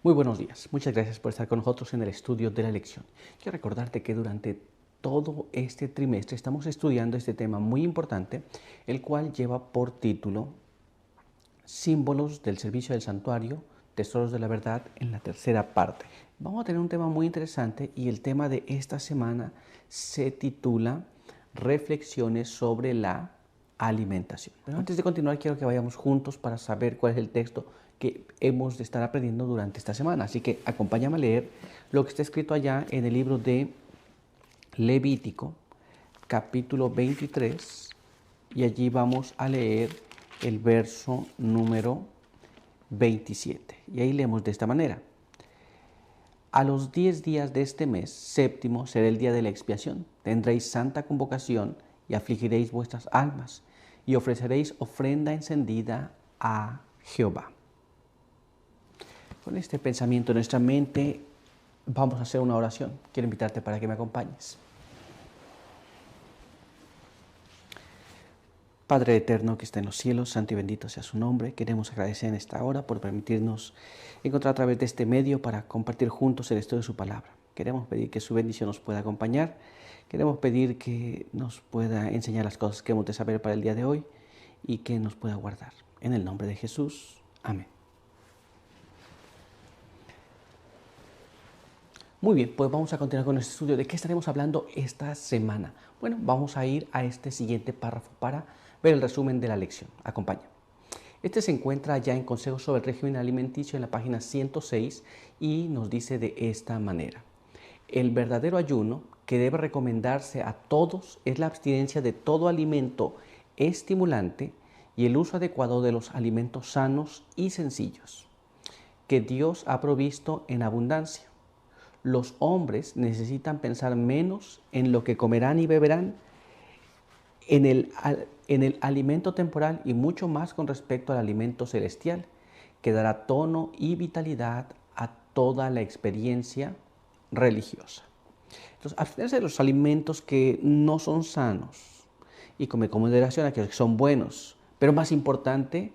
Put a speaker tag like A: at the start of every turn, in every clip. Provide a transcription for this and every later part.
A: Muy buenos días. Muchas gracias por estar con nosotros en el estudio de la lección. Quiero recordarte que durante todo este trimestre estamos estudiando este tema muy importante, el cual lleva por título Símbolos del servicio del santuario, tesoros de la verdad, en la tercera parte. Vamos a tener un tema muy interesante y el tema de esta semana se titula Reflexiones sobre la alimentación. Pero antes de continuar, quiero que vayamos juntos para saber cuál es el texto que hemos de estar aprendiendo durante esta semana. Así que acompáñame a leer lo que está escrito allá en el libro de Levítico, capítulo 23, y allí vamos a leer el verso número 27. Y ahí leemos de esta manera. A los 10 días de este mes séptimo será el día de la expiación. Tendréis santa convocación y afligiréis vuestras almas y ofreceréis ofrenda encendida a Jehová. Con este pensamiento en nuestra mente vamos a hacer una oración. Quiero invitarte para que me acompañes. Padre eterno que está en los cielos, santo y bendito sea su nombre. Queremos agradecer en esta hora por permitirnos encontrar a través de este medio para compartir juntos el estudio de su palabra. Queremos pedir que su bendición nos pueda acompañar. Queremos pedir que nos pueda enseñar las cosas que hemos de saber para el día de hoy y que nos pueda guardar. En el nombre de Jesús. Amén. Muy bien, pues vamos a continuar con nuestro estudio. ¿De qué estaremos hablando esta semana? Bueno, vamos a ir a este siguiente párrafo para ver el resumen de la lección. Acompaña. Este se encuentra ya en Consejos sobre el régimen alimenticio en la página 106 y nos dice de esta manera. El verdadero ayuno que debe recomendarse a todos es la abstinencia de todo alimento estimulante y el uso adecuado de los alimentos sanos y sencillos que Dios ha provisto en abundancia. Los hombres necesitan pensar menos en lo que comerán y beberán, en el alimento temporal y mucho más con respecto al alimento celestial, que dará tono y vitalidad a toda la experiencia religiosa. Entonces, abstenerse de los alimentos que no son sanos y comer con moderación aquellos que son buenos, pero más importante,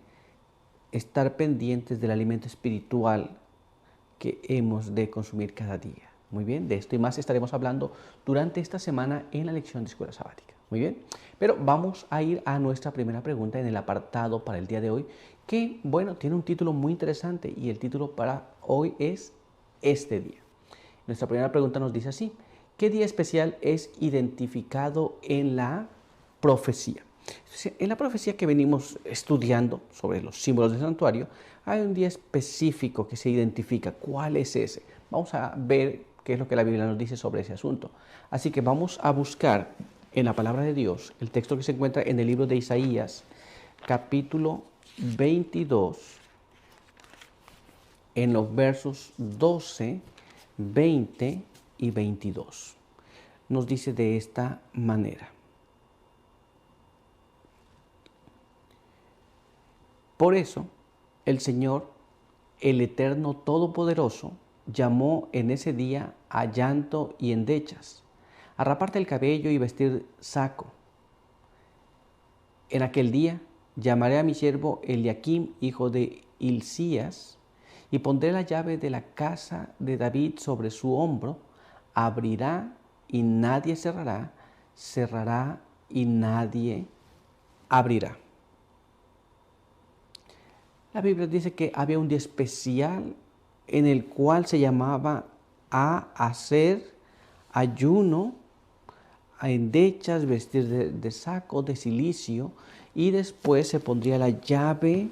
A: estar pendientes del alimento espiritual que hemos de consumir cada día. Muy bien, de esto y más estaremos hablando durante esta semana en la lección de escuela sabática. Muy bien, pero vamos a ir a nuestra primera pregunta en el apartado para el día de hoy, que, bueno, tiene un título muy interesante y el título para hoy es Este día. Nuestra primera pregunta nos dice así: ¿qué día especial es identificado en la profecía? En la profecía que venimos estudiando sobre los símbolos del santuario, hay un día específico que se identifica. ¿Cuál es ese? Vamos a ver qué es lo que la Biblia nos dice sobre ese asunto. Así que vamos a buscar en la palabra de Dios el texto que se encuentra en el libro de Isaías, capítulo 22, en los versos 12, 20 y 22. Nos dice de esta manera. Por eso, el Señor, el Eterno Todopoderoso, llamó en ese día a llanto y endechas, a raparte el cabello y vestir saco. En aquel día llamaré a mi siervo Eliaquim, hijo de Hilcías, y pondré la llave de la casa de David sobre su hombro. Abrirá y nadie cerrará, cerrará y nadie abrirá. La Biblia dice que había un día especial en el cual se llamaba a hacer ayuno, a endechas, vestir de saco, de cilicio, y después se pondría la llave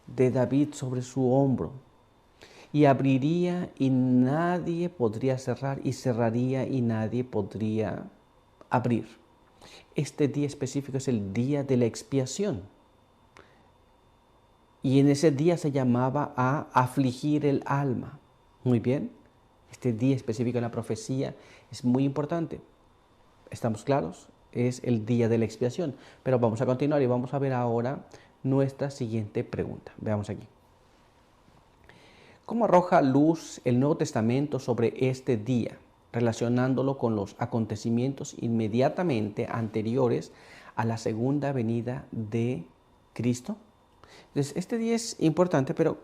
A: de David sobre su hombro. Y abriría y nadie podría cerrar, y cerraría y nadie podría abrir. Este día específico es el día de la expiación. Y en ese día se llamaba a afligir el alma. Muy bien, este día específico en la profecía es muy importante. ¿Estamos claros? Es el día de la expiación. Pero vamos a continuar y vamos a ver ahora nuestra siguiente pregunta. Veamos aquí. ¿Cómo arroja luz el Nuevo Testamento sobre este día, relacionándolo con los acontecimientos inmediatamente anteriores a la segunda venida de Cristo? Entonces, este día es importante, pero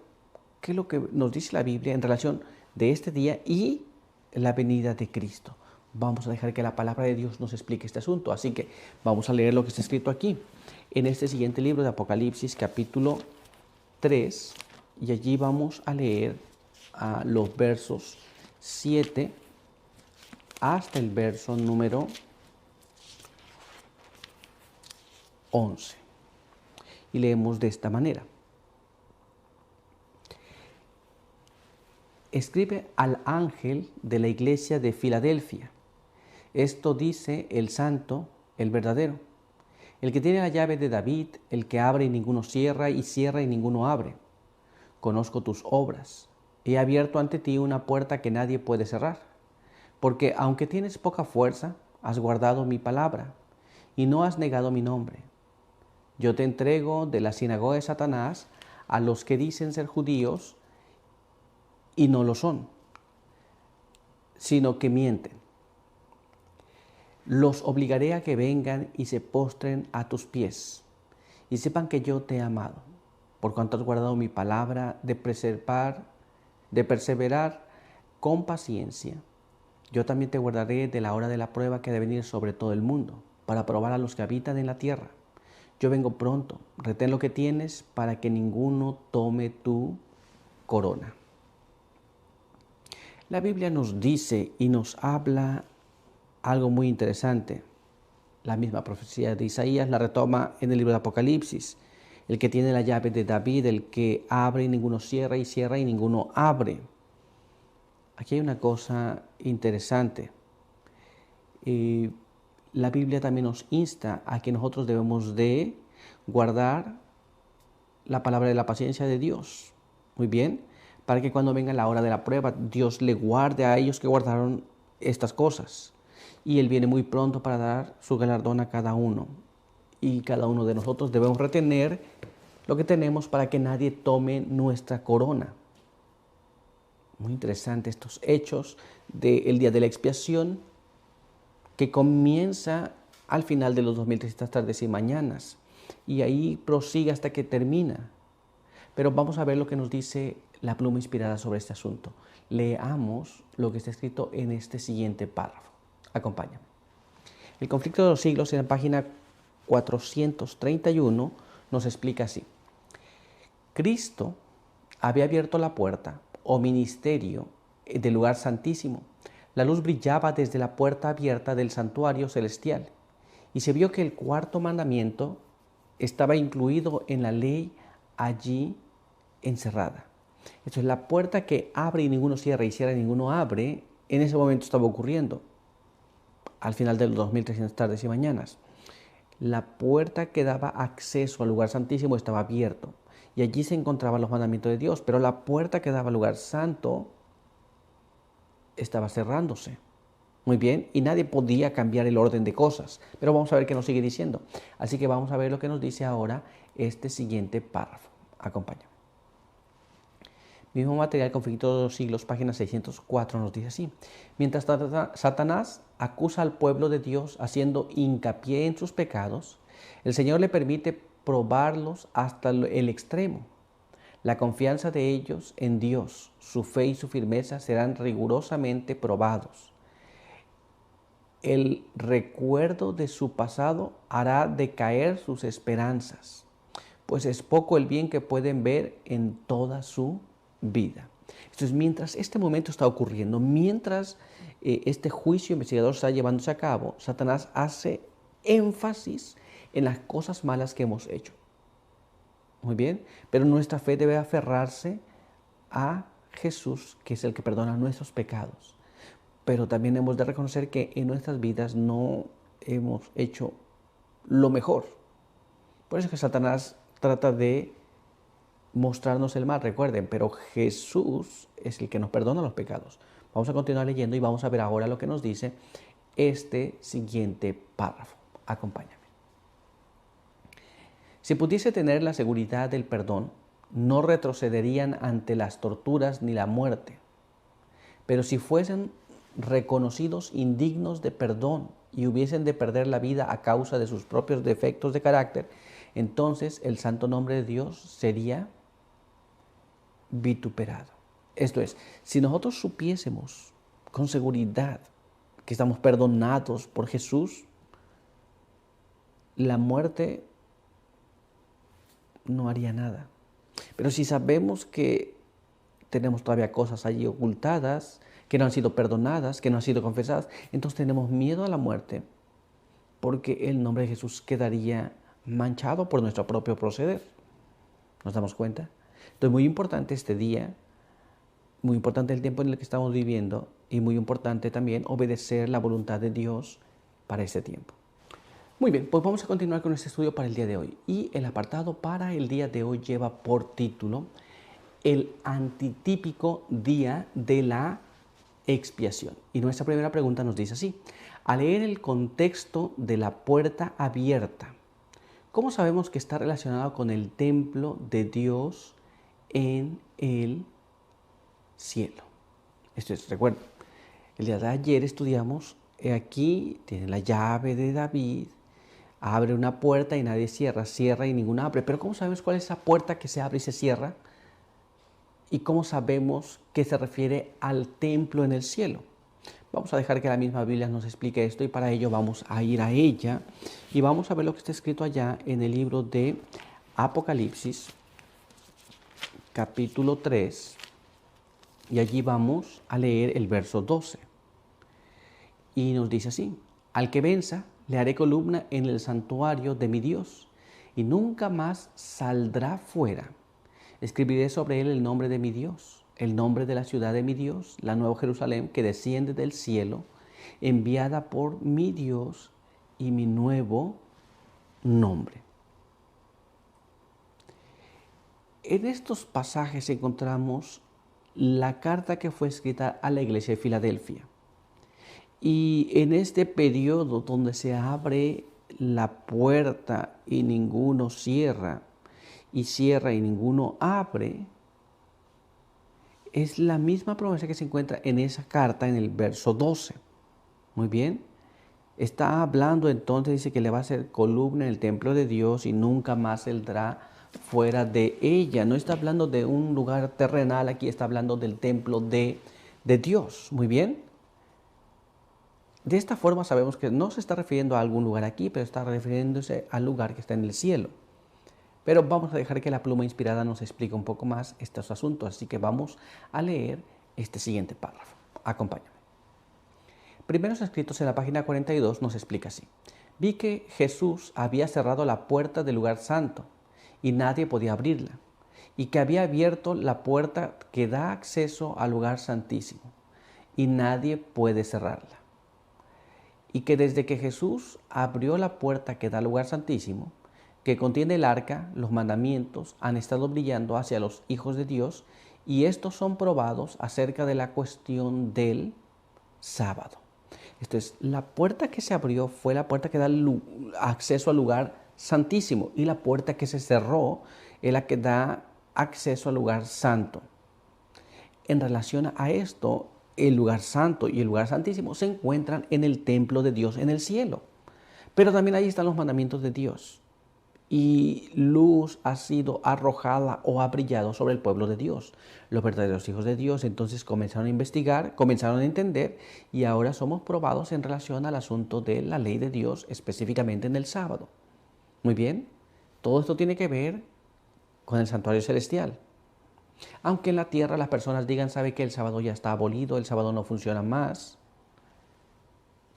A: qué es lo que nos dice la Biblia en relación de este día y la venida de Cristo. Vamos a dejar que la palabra de Dios nos explique este asunto. Así que vamos a leer lo que está escrito aquí, en este siguiente libro de Apocalipsis, capítulo 3, y allí vamos a leer los versos 7 hasta el verso número 11. Y leemos de esta manera. Escribe al ángel de la iglesia de Filadelfia. Esto dice el santo, el verdadero, el que tiene la llave de David, el que abre y ninguno cierra, y cierra y ninguno abre. Conozco tus obras. He abierto ante ti una puerta que nadie puede cerrar. Porque aunque tienes poca fuerza, has guardado mi palabra y no has negado mi nombre. Yo te entrego de la sinagoga de Satanás a los que dicen ser judíos y no lo son, sino que mienten. Los obligaré a que vengan y se postren a tus pies y sepan que yo te he amado, por cuanto has guardado mi palabra de perseverar con paciencia. Yo también te guardaré de la hora de la prueba que ha de venir sobre todo el mundo, para probar a los que habitan en la tierra. Yo vengo pronto, retén lo que tienes para que ninguno tome tu corona. La Biblia nos dice y nos habla algo muy interesante. La misma profecía de Isaías la retoma en el libro de Apocalipsis. El que tiene la llave de David, el que abre y ninguno cierra, y cierra y ninguno abre. Aquí hay una cosa interesante. La Biblia también nos insta a que nosotros debemos de guardar la palabra de la paciencia de Dios. Muy bien, para que cuando venga la hora de la prueba, Dios le guarde a ellos que guardaron estas cosas. Y Él viene muy pronto para dar su galardón a cada uno. Y cada uno de nosotros debemos retener lo que tenemos para que nadie tome nuestra corona. Muy interesante estos hechos del día de la expiación, que comienza al final de los 2300 tardes y mañanas, y ahí prosigue hasta que termina. Pero vamos a ver lo que nos dice la pluma inspirada sobre este asunto. Leamos lo que está escrito en este siguiente párrafo. Acompáñame. El conflicto de los siglos, en la página 431, nos explica así. Cristo había abierto la puerta o ministerio del lugar santísimo. La luz brillaba desde la puerta abierta del santuario celestial y se vio que el cuarto mandamiento estaba incluido en la ley allí encerrada. Esto es la puerta que abre y ninguno cierra, y cierra y ninguno abre. En ese momento estaba ocurriendo, al final de los 2300 tardes y mañanas. La puerta que daba acceso al lugar santísimo estaba abierto y allí se encontraban los mandamientos de Dios, pero la puerta que daba al lugar santo estaba cerrándose. Muy bien, y nadie podía cambiar el orden de cosas. Pero vamos a ver qué nos sigue diciendo. Así que vamos a ver lo que nos dice ahora este siguiente párrafo. Acompáñame. Mismo material, conflicto de los siglos, página 604, nos dice así. Mientras Satanás acusa al pueblo de Dios haciendo hincapié en sus pecados, el Señor le permite probarlos hasta el extremo. La confianza de ellos en Dios, su fe y su firmeza serán rigurosamente probados. El recuerdo de su pasado hará decaer sus esperanzas, pues es poco el bien que pueden ver en toda su vida. Esto es mientras este momento está ocurriendo, mientras este juicio investigador está llevándose a cabo, Satanás hace énfasis en las cosas malas que hemos hecho. Muy bien, pero nuestra fe debe aferrarse a Jesús, que es el que perdona nuestros pecados. Pero también hemos de reconocer que en nuestras vidas no hemos hecho lo mejor. Por eso es que Satanás trata de mostrarnos el mal, recuerden, pero Jesús es el que nos perdona los pecados. Vamos a continuar leyendo y vamos a ver ahora lo que nos dice este siguiente párrafo. Acompáñame. Si pudiese tener la seguridad del perdón, no retrocederían ante las torturas ni la muerte. Pero si fuesen reconocidos indignos de perdón y hubiesen de perder la vida a causa de sus propios defectos de carácter, entonces el santo nombre de Dios sería vituperado. Esto es, si nosotros supiésemos con seguridad que estamos perdonados por Jesús, la muerte no haría nada. Pero si sabemos que tenemos todavía cosas allí ocultadas, que no han sido perdonadas, que no han sido confesadas, entonces tenemos miedo a la muerte, porque el nombre de Jesús quedaría manchado por nuestro propio proceder. ¿Nos damos cuenta? Entonces, muy importante este día, muy importante el tiempo en el que estamos viviendo y muy importante también obedecer la voluntad de Dios para este tiempo. Muy bien, pues vamos a continuar con este estudio para el día de hoy. Y el apartado para el día de hoy lleva por título el antitípico día de la expiación. Y nuestra primera pregunta nos dice así: al leer el contexto de la puerta abierta, ¿cómo sabemos que está relacionado con el templo de Dios en el cielo? Esto es, recuerda, el día de ayer estudiamos, aquí tiene la llave de David, abre una puerta y nadie cierra, cierra y ninguna abre. Pero ¿cómo sabemos cuál es esa puerta que se abre y se cierra? ¿Y cómo sabemos que se refiere al templo en el cielo? Vamos a dejar que la misma Biblia nos explique esto y para ello vamos a ir a ella y vamos a ver lo que está escrito allá en el libro de Apocalipsis, capítulo 3, y allí vamos a leer el verso 12. Y nos dice así: al que venza, le haré columna en el santuario de mi Dios, y nunca más saldrá fuera. Escribiré sobre él el nombre de mi Dios, el nombre de la ciudad de mi Dios, la nueva Jerusalén que desciende del cielo, enviada por mi Dios, y mi nuevo nombre. En estos pasajes encontramos la carta que fue escrita a la iglesia de Filadelfia. Y en este periodo donde se abre la puerta y ninguno cierra, y cierra y ninguno abre, es la misma promesa que se encuentra en esa carta en el verso 12. Muy bien. Está hablando entonces, dice que le va a hacer columna en el templo de Dios y nunca más saldrá fuera de ella. No está hablando de un lugar terrenal, aquí está hablando del templo de Dios. Muy bien. De esta forma sabemos que no se está refiriendo a algún lugar aquí, pero está refiriéndose al lugar que está en el cielo. Pero vamos a dejar que la pluma inspirada nos explique un poco más estos asuntos, así que vamos a leer este siguiente párrafo. Acompáñame. Primeros escritos en la página 42 nos explica así: vi que Jesús había cerrado la puerta del lugar santo y nadie podía abrirla, y que había abierto la puerta que da acceso al lugar santísimo y nadie puede cerrarla. Y que desde que Jesús abrió la puerta que da al lugar santísimo, que contiene el arca, los mandamientos han estado brillando hacia los hijos de Dios, y estos son probados acerca de la cuestión del sábado. Esto es, la puerta que se abrió fue la puerta que da acceso al lugar santísimo, y la puerta que se cerró es la que da acceso al lugar santo. En relación a esto, el lugar santo y el lugar santísimo se encuentran en el templo de Dios en el cielo. Pero también ahí están los mandamientos de Dios. Y luz ha sido arrojada o ha brillado sobre el pueblo de Dios. Los verdaderos hijos de Dios entonces comenzaron a investigar, comenzaron a entender, y ahora somos probados en relación al asunto de la ley de Dios, específicamente en el sábado. Muy bien, todo esto tiene que ver con el santuario celestial. Aunque en la tierra las personas digan, sabe que el sábado ya está abolido, el sábado no funciona más.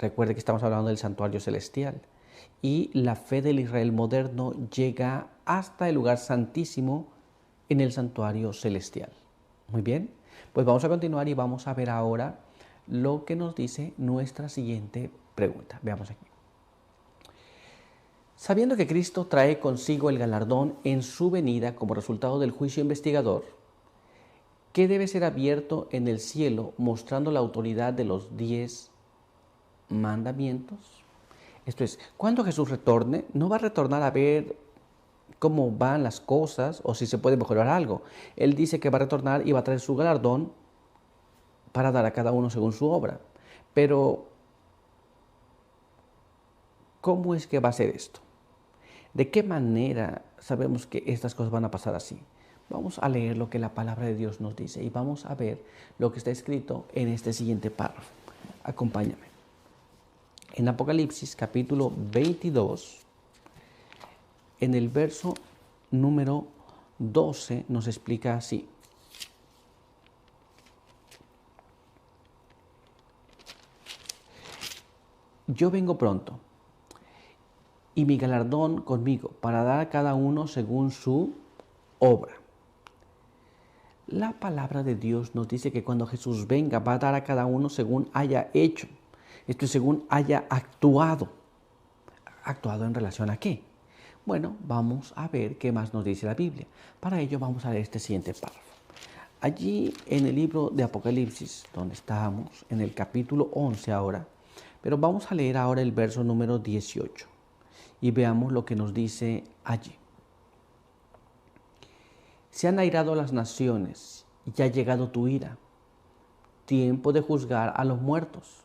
A: Recuerde que estamos hablando del santuario celestial. Y la fe del Israel moderno llega hasta el lugar santísimo en el santuario celestial. Muy bien, pues vamos a continuar y vamos a ver ahora lo que nos dice nuestra siguiente pregunta. Veamos aquí. Sabiendo que Cristo trae consigo el galardón en su venida como resultado del juicio investigador, ¿qué debe ser abierto en el cielo mostrando la autoridad de los 10 mandamientos? Esto es, cuando Jesús retorne, no va a retornar a ver cómo van las cosas o si se puede mejorar algo. Él dice que va a retornar y va a traer su galardón para dar a cada uno según su obra. Pero, ¿cómo es que va a ser esto? ¿De qué manera sabemos que estas cosas van a pasar así? Vamos a leer lo que la palabra de Dios nos dice y vamos a ver lo que está escrito en este siguiente párrafo. Acompáñame. En Apocalipsis capítulo 22, en el verso número 12 nos explica así. Yo vengo pronto y mi galardón conmigo para dar a cada uno según su obra. La palabra de Dios nos dice que cuando Jesús venga va a dar a cada uno según haya hecho. Esto es según haya actuado. ¿Actuado en relación a qué? Bueno, vamos a ver qué más nos dice la Biblia. Para ello vamos a leer este siguiente párrafo. Allí en el libro de Apocalipsis, donde estábamos, en el capítulo 11 ahora, pero vamos a leer ahora el verso número 18 y veamos lo que nos dice allí. Se han airado las naciones y ha llegado tu ira, tiempo de juzgar a los muertos,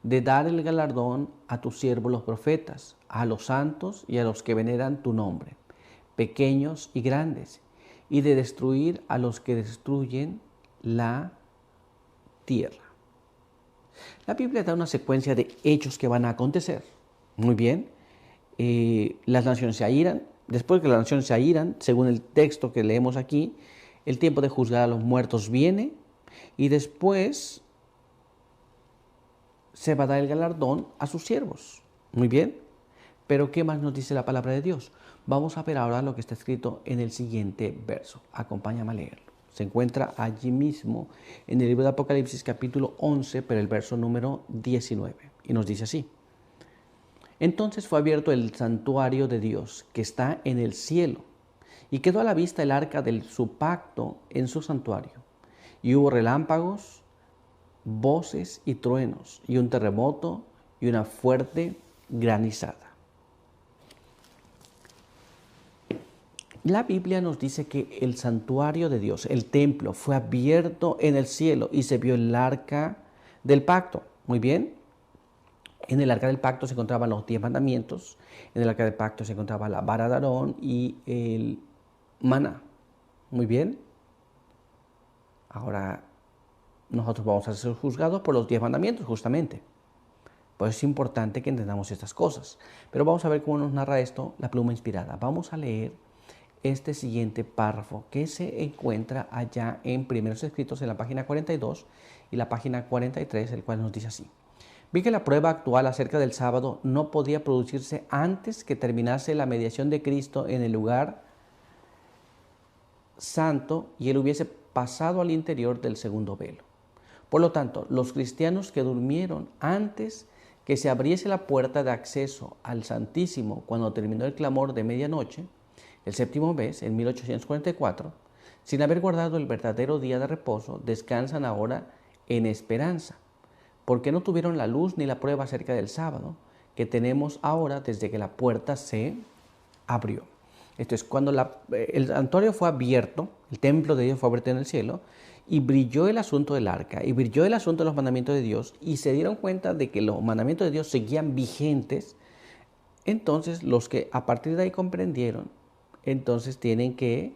A: de dar el galardón a tus siervos los profetas, a los santos y a los que veneran tu nombre, pequeños y grandes, y de destruir a los que destruyen la tierra. La Biblia da una secuencia de hechos que van a acontecer. Muy bien, las naciones se airan. Después que las naciones se airan, según el texto que leemos aquí, el tiempo de juzgar a los muertos viene y después se va a dar el galardón a sus siervos. Muy bien, pero ¿qué más nos dice la palabra de Dios? Vamos a ver ahora lo que está escrito en el siguiente verso. Acompáñame a leerlo. Se encuentra allí mismo en el libro de Apocalipsis capítulo 11, pero el verso número 19. Y nos dice así. Entonces fue abierto el santuario de Dios que está en el cielo y quedó a la vista el arca de su pacto en su santuario. Y hubo relámpagos, voces y truenos y un terremoto y una fuerte granizada. La Biblia nos dice que el santuario de Dios, el templo, fue abierto en el cielo y se vio el arca del pacto. Muy bien. En el arca del pacto se encontraban los 10 mandamientos. En el arca del pacto se encontraba la vara de Aarón y el maná. Muy bien. Ahora nosotros vamos a ser juzgados por los 10 mandamientos, justamente. Pues es importante que entendamos estas cosas. Pero vamos a ver cómo nos narra esto la pluma inspirada. Vamos a leer este siguiente párrafo que se encuentra allá en Primeros Escritos en la página 42 y la página 43, el cual nos dice así. Vi que la prueba actual acerca del sábado no podía producirse antes que terminase la mediación de Cristo en el lugar santo y él hubiese pasado al interior del segundo velo. Por lo tanto, los cristianos que durmieron antes que se abriese la puerta de acceso al Santísimo cuando terminó el clamor de medianoche, el séptimo mes, en 1844, sin haber guardado el verdadero día de reposo, descansan ahora en esperanza, porque no tuvieron la luz ni la prueba acerca del sábado que tenemos ahora desde que la puerta se abrió. Esto es cuando el santuario fue abierto, el templo de Dios fue abierto en el cielo, y brilló el asunto del arca, y brilló el asunto de los mandamientos de Dios, y se dieron cuenta de que los mandamientos de Dios seguían vigentes. Entonces los que a partir de ahí comprendieron, entonces tienen que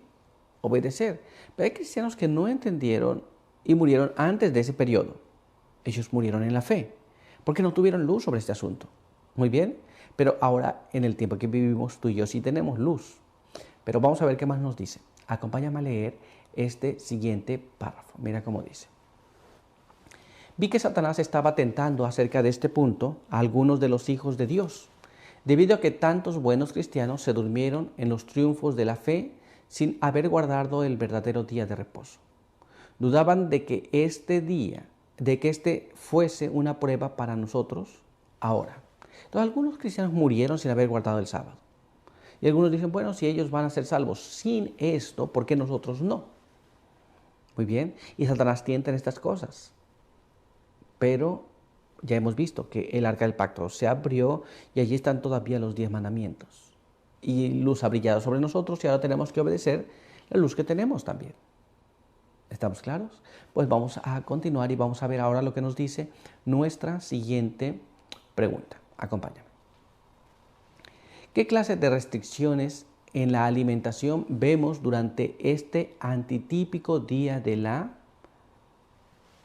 A: obedecer. Pero hay cristianos que no entendieron y murieron antes de ese periodo. Ellos murieron en la fe, porque no tuvieron luz sobre este asunto. Muy bien, pero ahora en el tiempo que vivimos tú y yo sí tenemos luz. Pero vamos a ver qué más nos dice. Acompáñame a leer este siguiente párrafo. Mira cómo dice. Vi que Satanás estaba tentando acerca de este punto a algunos de los hijos de Dios, debido a que tantos buenos cristianos se durmieron en los triunfos de la fe sin haber guardado el verdadero día de reposo. Dudaban de que este fuese una prueba para nosotros ahora. Entonces algunos cristianos murieron sin haber guardado el sábado. Y algunos dicen, bueno, si ellos van a ser salvos sin esto, ¿por qué nosotros no? Muy bien, y Satanás tienta en estas cosas. Pero ya hemos visto que el arca del pacto se abrió y allí están todavía los 10 mandamientos. Y luz ha brillado sobre nosotros y ahora tenemos que obedecer la luz que tenemos también. ¿Estamos claros? Pues vamos a continuar y vamos a ver ahora lo que nos dice nuestra siguiente pregunta. Acompáñame. ¿Qué clase de restricciones en la alimentación vemos durante este antitípico día de la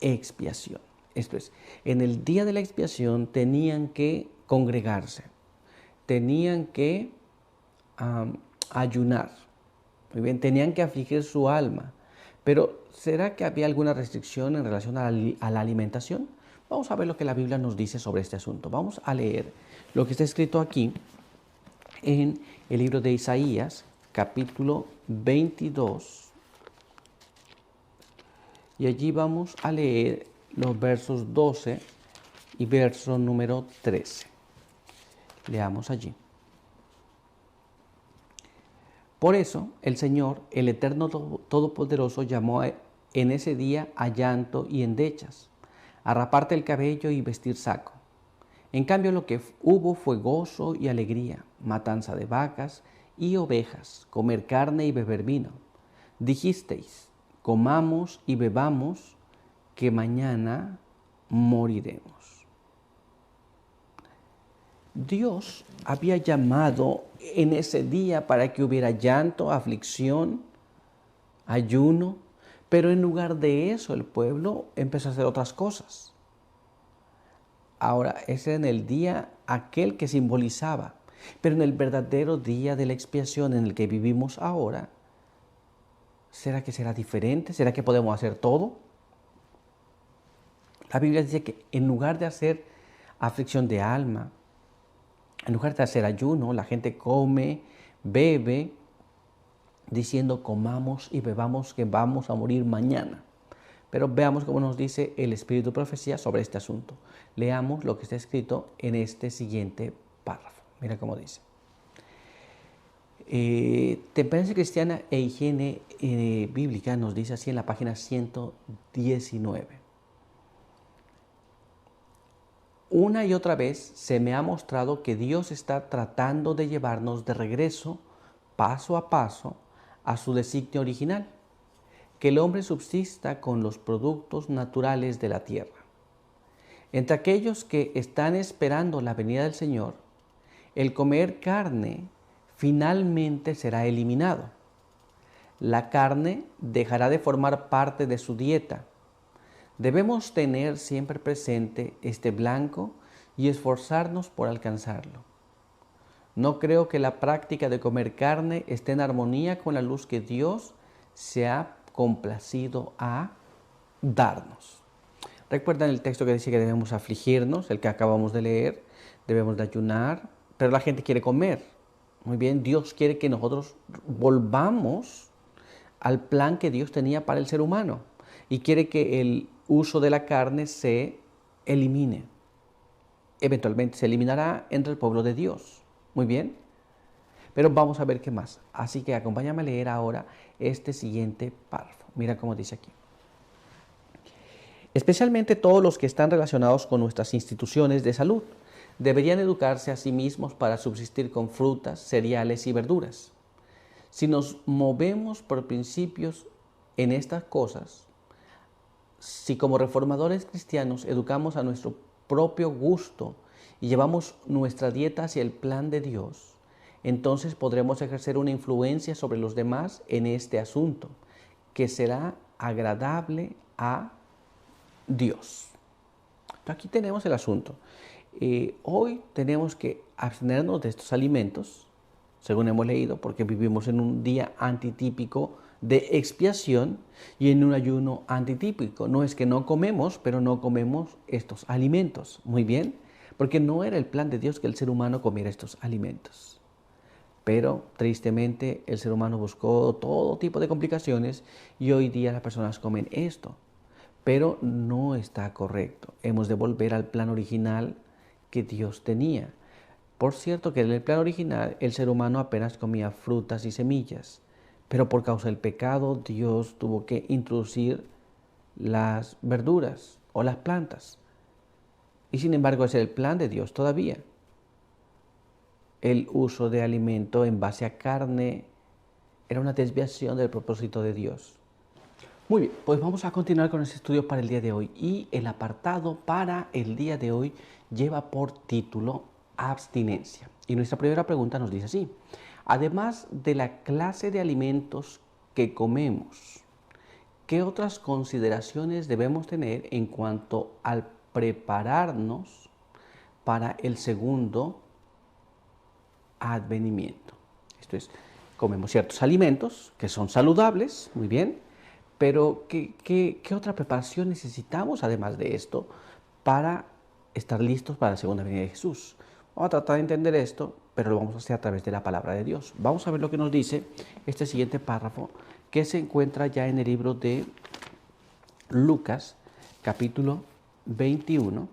A: expiación. Esto es, en el día de la expiación tenían que congregarse, tenían que ayunar, muy bien, tenían que afligir su alma. Pero, ¿será que había alguna restricción en relación a la alimentación? Vamos a ver lo que la Biblia nos dice sobre este asunto. Vamos a leer lo que está escrito aquí en el libro de Isaías, capítulo 22. Y allí vamos a leer los versos 12 y verso número 13. Leamos allí. Por eso el Señor, el Eterno Todopoderoso, llamó en ese día a llanto y endechas, a raparte el cabello y vestir saco. En cambio lo que hubo fue gozo y alegría, matanza de vacas y ovejas, comer carne y beber vino. Dijisteis, comamos y bebamos, que mañana moriremos. Dios había llamado en ese día para que hubiera llanto, aflicción, ayuno, pero en lugar de eso el pueblo empezó a hacer otras cosas. Ahora, ese era en el día aquel que simbolizaba, pero en el verdadero día de la expiación en el que vivimos ahora, ¿será que será diferente? ¿Será que podemos hacer todo? La Biblia dice que en lugar de hacer aflicción de alma, en lugar de hacer ayuno, la gente come, bebe, diciendo comamos y bebamos que vamos a morir mañana. Pero veamos cómo nos dice el Espíritu de Profecía sobre este asunto. Leamos lo que está escrito en este siguiente párrafo. Mira cómo dice. Templanza cristiana e higiene bíblica nos dice así en la página 119. Una y otra vez se me ha mostrado que Dios está tratando de llevarnos de regreso, paso a paso, a su designio original, que el hombre subsista con los productos naturales de la tierra. Entre aquellos que están esperando la venida del Señor, el comer carne finalmente será eliminado. La carne dejará de formar parte de su dieta. Debemos tener siempre presente este blanco y esforzarnos por alcanzarlo. No creo que la práctica de comer carne esté en armonía con la luz que Dios se ha complacido a darnos. Recuerdan el texto que dice que debemos afligirnos, el que acabamos de leer, debemos de ayunar, pero la gente quiere comer. Muy bien, Dios quiere que nosotros volvamos al plan que Dios tenía para el ser humano y quiere que el uso de la carne se elimine. Eventualmente se eliminará entre el pueblo de Dios. Muy bien. Pero vamos a ver qué más. Así que acompáñame a leer ahora este siguiente párrafo. Mira cómo dice aquí. Especialmente todos los que están relacionados con nuestras instituciones de salud deberían educarse a sí mismos para subsistir con frutas, cereales y verduras. Si nos movemos por principios en estas cosas, si como reformadores cristianos educamos a nuestro propio gusto y llevamos nuestra dieta hacia el plan de Dios, entonces podremos ejercer una influencia sobre los demás en este asunto, que será agradable a Dios. Entonces, aquí tenemos el asunto. Hoy tenemos que abstenernos de estos alimentos, según hemos leído, porque vivimos en un día antitípico de expiación y en un ayuno antitípico. No es que no comemos, pero no comemos estos alimentos. Muy bien, porque no era el plan de Dios que el ser humano comiera estos alimentos. Pero tristemente el ser humano buscó todo tipo de complicaciones y hoy día las personas comen esto. Pero no está correcto. Hemos de volver al plan original que Dios tenía. Por cierto que en el plan original el ser humano apenas comía frutas y semillas, pero por causa del pecado Dios tuvo que introducir las verduras o las plantas. Y sin embargo ese es el plan de Dios todavía. El uso de alimento en base a carne era una desviación del propósito de Dios. Muy bien, pues vamos a continuar con este estudio para el día de hoy. Y el apartado para el día de hoy lleva por título abstinencia. Y nuestra primera pregunta nos dice así: Además de la clase de alimentos que comemos, ¿qué otras consideraciones debemos tener en cuanto al prepararnos para el segundo advenimiento? Esto es, comemos ciertos alimentos que son saludables, muy bien, pero ¿qué otra preparación necesitamos además de esto para estar listos para la segunda venida de Jesús? Vamos a tratar de entender esto, pero lo vamos a hacer a través de la palabra de Dios. Vamos a ver lo que nos dice este siguiente párrafo, que se encuentra ya en el libro de Lucas, capítulo 21.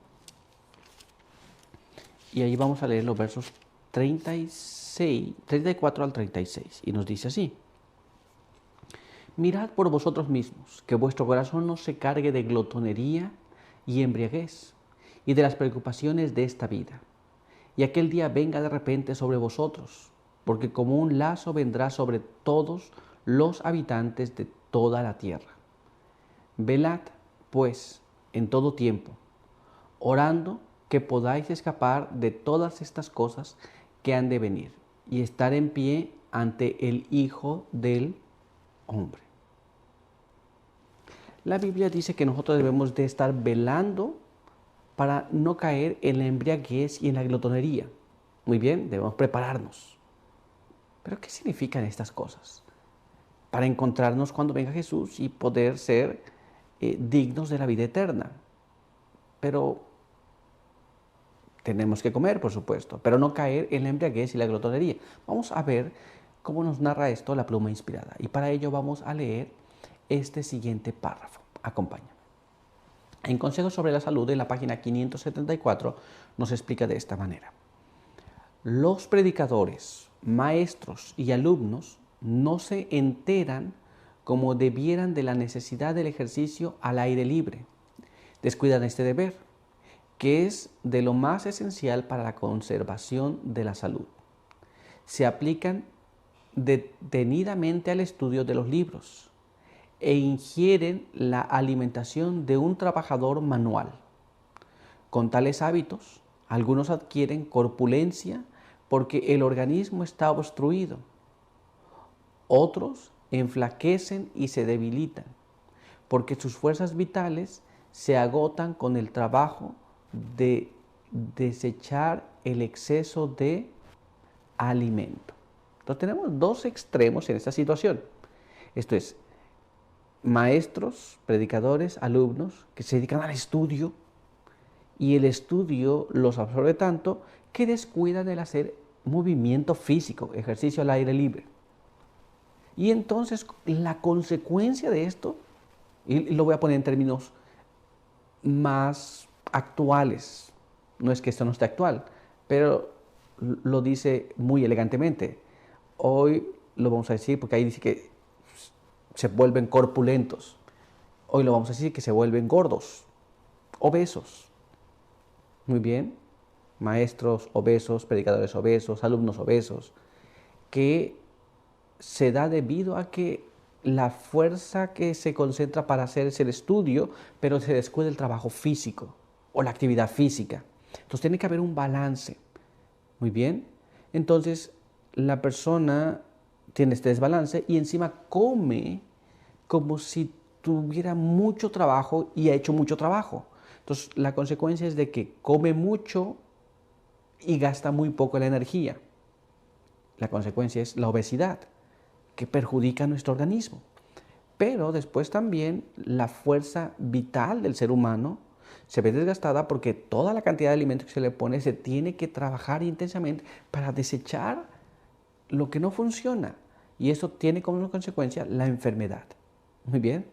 A: Y ahí vamos a leer los versos 34 al 36. Y nos dice así: Mirad por vosotros mismos, que vuestro corazón no se cargue de glotonería y embriaguez, y de las preocupaciones de esta vida. Y aquel día venga de repente sobre vosotros, porque como un lazo vendrá sobre todos los habitantes de toda la tierra. Velad, pues, en todo tiempo, orando que podáis escapar de todas estas cosas que han de venir, y estar en pie ante el Hijo del Hombre. La Biblia dice que nosotros debemos de estar velando para no caer en la embriaguez y en la glotonería. Muy bien, debemos prepararnos. ¿Pero qué significan estas cosas? Para encontrarnos cuando venga Jesús y poder ser dignos de la vida eterna. Pero tenemos que comer, por supuesto, pero no caer en la embriaguez y la glotonería. Vamos a ver cómo nos narra esto la pluma inspirada. Y para ello vamos a leer este siguiente párrafo. Acompáñame. En Consejos sobre la Salud, en la página 574, nos explica de esta manera: los predicadores, maestros y alumnos no se enteran como debieran de la necesidad del ejercicio al aire libre. Descuidan este deber, que es de lo más esencial para la conservación de la salud. Se aplican detenidamente al estudio de los libros e ingieren la alimentación de un trabajador manual. Con tales hábitos, algunos adquieren corpulencia porque el organismo está obstruido. Otros enflaquecen y se debilitan porque sus fuerzas vitales se agotan con el trabajo de desechar el exceso de alimento. Entonces tenemos dos extremos en esta situación. Esto es, maestros, predicadores, alumnos que se dedican al estudio, y el estudio los absorbe tanto que descuidan el hacer movimiento físico, ejercicio al aire libre. Y entonces la consecuencia de esto, y lo voy a poner en términos más actuales, no es que esto no esté actual, pero lo dice muy elegantemente. Hoy lo vamos a decir porque ahí dice que se vuelven corpulentos. Hoy lo vamos a decir que se vuelven gordos, obesos. Muy bien, maestros obesos, predicadores obesos, alumnos obesos, que se da debido a que la fuerza que se concentra para hacer es el estudio, pero se descuida el trabajo físico o la actividad física. Entonces tiene que haber un balance. Muy bien, entonces la persona tiene este desbalance y encima come como si tuviera mucho trabajo y ha hecho mucho trabajo. Entonces la consecuencia es de que come mucho y gasta muy poco la energía. La consecuencia es la obesidad, que perjudica a nuestro organismo. Pero después también la fuerza vital del ser humano se ve desgastada porque toda la cantidad de alimentos que se le pone se tiene que trabajar intensamente para desechar lo que no funciona. Y eso tiene como consecuencia la enfermedad. Muy bien.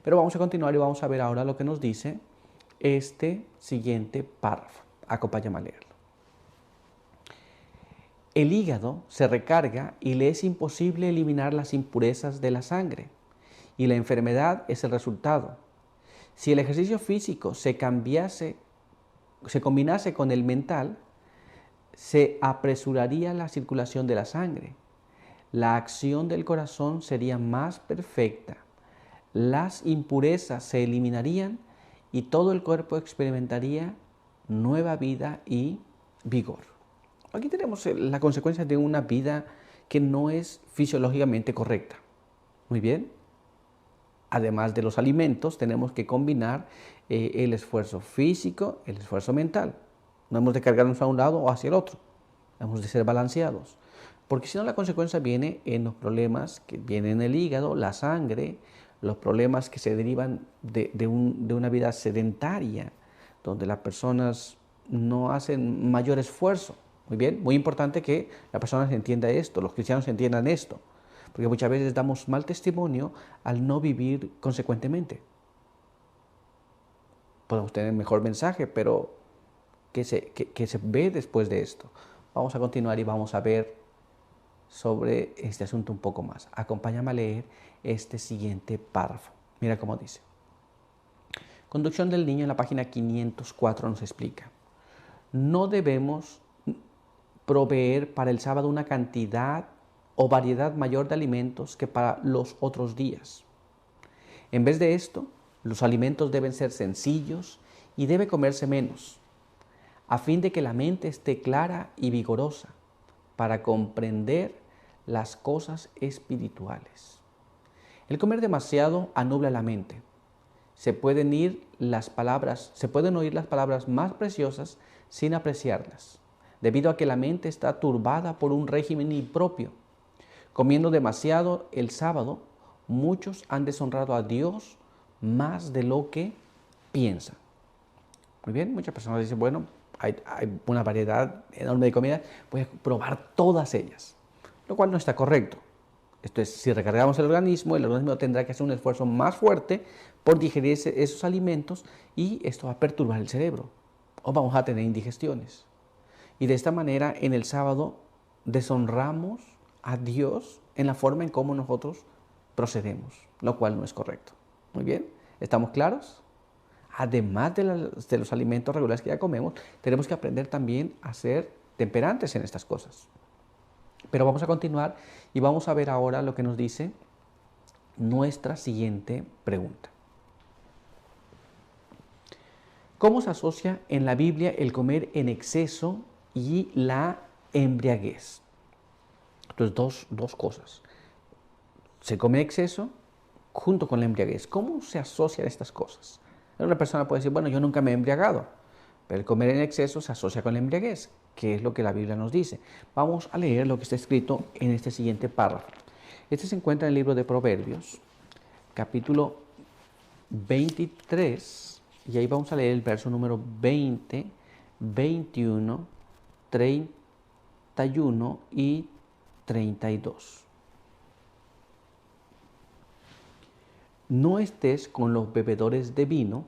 A: Pero vamos a continuar y vamos a ver ahora lo que nos dice este siguiente párrafo. Acompáñame a leerlo. El hígado se recarga y le es imposible eliminar las impurezas de la sangre, y la enfermedad es el resultado. Si el ejercicio físico se combinase con el mental, se apresuraría la circulación de la sangre. La acción del corazón sería más perfecta. Las impurezas se eliminarían y todo el cuerpo experimentaría nueva vida y vigor. Aquí tenemos la consecuencia de una vida que no es fisiológicamente correcta. Muy bien. Además de los alimentos, tenemos que combinar el esfuerzo físico, el esfuerzo mental. No hemos de cargarnos a un lado o hacia el otro. Hemos de ser balanceados. Porque si no, la consecuencia viene en los problemas que vienen en el hígado, la sangre, los problemas que se derivan de una vida sedentaria, donde las personas no hacen mayor esfuerzo. Muy bien, muy importante que la persona entienda esto, los cristianos entiendan esto, porque muchas veces damos mal testimonio al no vivir consecuentemente. Podemos tener mejor mensaje, pero ¿qué se ve después de esto? Vamos a continuar y vamos a ver sobre este asunto un poco más. Acompáñame a leer este siguiente párrafo. Mira cómo dice. Conducción del niño en la página 504 nos explica. No debemos proveer para el sábado una cantidad o variedad mayor de alimentos que para los otros días. En vez de esto, los alimentos deben ser sencillos y debe comerse menos, a fin de que la mente esté clara y vigorosa para comprender las cosas espirituales. El comer demasiado anubla la mente. Se pueden oír las palabras más preciosas sin apreciarlas, debido a que la mente está turbada por un régimen impropio. Comiendo demasiado el sábado, muchos han deshonrado a Dios más de lo que piensan. Muy bien, muchas personas dicen, bueno, hay una variedad enorme de comida, voy a probar todas ellas, lo cual no está correcto. Esto es, si recargamos el organismo tendrá que hacer un esfuerzo más fuerte por digerir esos alimentos y esto va a perturbar el cerebro o vamos a tener indigestiones. Y de esta manera en el sábado deshonramos a Dios en la forma en cómo nosotros procedemos, lo cual no es correcto. Muy bien, ¿estamos claros? Además de los alimentos regulares que ya comemos, tenemos que aprender también a ser temperantes en estas cosas. Pero vamos a continuar y vamos a ver ahora lo que nos dice nuestra siguiente pregunta. ¿Cómo se asocia en la Biblia el comer en exceso y la embriaguez? Entonces, dos cosas. Se come en exceso junto con la embriaguez. ¿Cómo se asocian estas cosas? Una persona puede decir, bueno, yo nunca me he embriagado, pero el comer en exceso se asocia con la embriaguez, que es lo que la Biblia nos dice. Vamos a leer lo que está escrito en este siguiente párrafo. Este se encuentra en el libro de Proverbios, capítulo 23, y ahí vamos a leer el verso número 20, 21, 31 y 32. No estés con los bebedores de vino,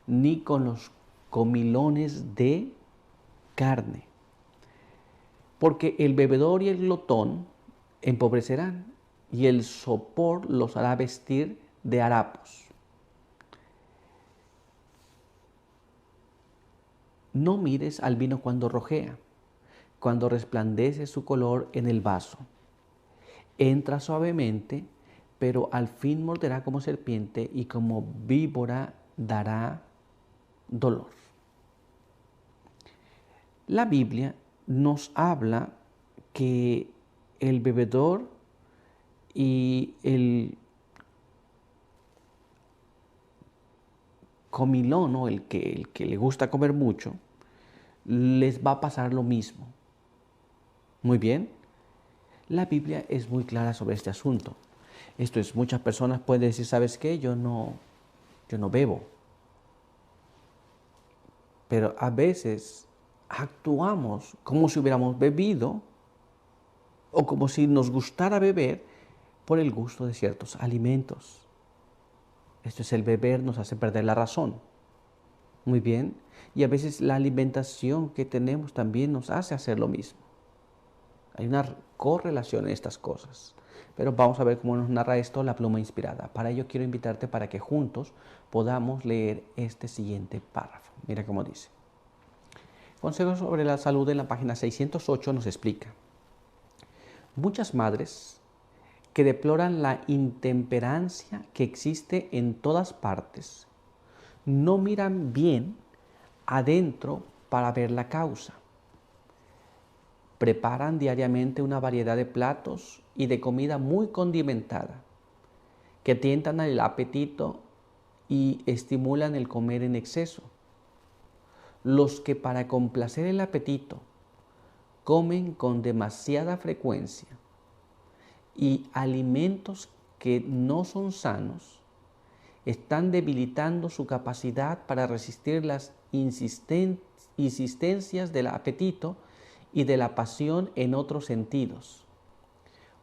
A: ni con los comilones de carne, porque el bebedor y el glotón empobrecerán, y el sopor los hará vestir de harapos. No mires al vino cuando rojea, cuando resplandece su color en el vaso. Entra suavemente, pero al fin morderá como serpiente y como víbora dará dolor. La Biblia nos habla que el bebedor y el comilón, o el que le gusta comer mucho, les va a pasar lo mismo. Muy bien. La Biblia es muy clara sobre este asunto. Esto es, muchas personas pueden decir, ¿sabes qué? Yo no bebo. Pero a veces actuamos como si hubiéramos bebido o como si nos gustara beber por el gusto de ciertos alimentos. Esto es, el beber nos hace perder la razón. Muy bien. Y a veces la alimentación que tenemos también nos hace hacer lo mismo. Hay una correlación en estas cosas. Pero vamos a ver cómo nos narra esto la pluma inspirada. Para ello quiero invitarte para que juntos podamos leer este siguiente párrafo. Mira cómo dice. Consejos sobre la salud en la página 608 nos explica. Muchas madres que deploran la intemperancia que existe en todas partes no miran bien adentro para ver la causa. Preparan diariamente una variedad de platos y de comida muy condimentada, que tientan el apetito y estimulan el comer en exceso. Los que para complacer el apetito comen con demasiada frecuencia y alimentos que no son sanos, están debilitando su capacidad para resistir las insistencias del apetito y de la pasión en otros sentidos,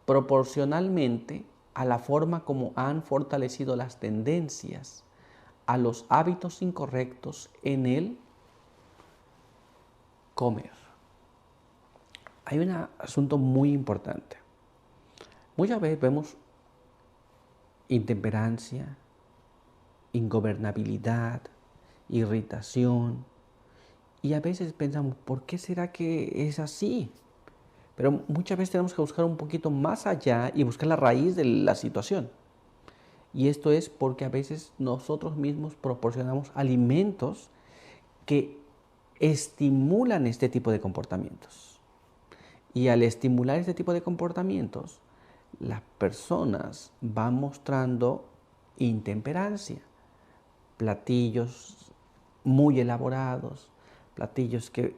A: proporcionalmente a la forma como han fortalecido las tendencias a los hábitos incorrectos en el comer. Hay un asunto muy importante. Muchas veces vemos intemperancia, ingobernabilidad, irritación, y a veces pensamos, ¿por qué será que es así? Pero muchas veces tenemos que buscar un poquito más allá y buscar la raíz de la situación. Y esto es porque a veces nosotros mismos proporcionamos alimentos que estimulan este tipo de comportamientos. Y al estimular este tipo de comportamientos, las personas van mostrando intemperancia. Platillos muy elaborados, platillos que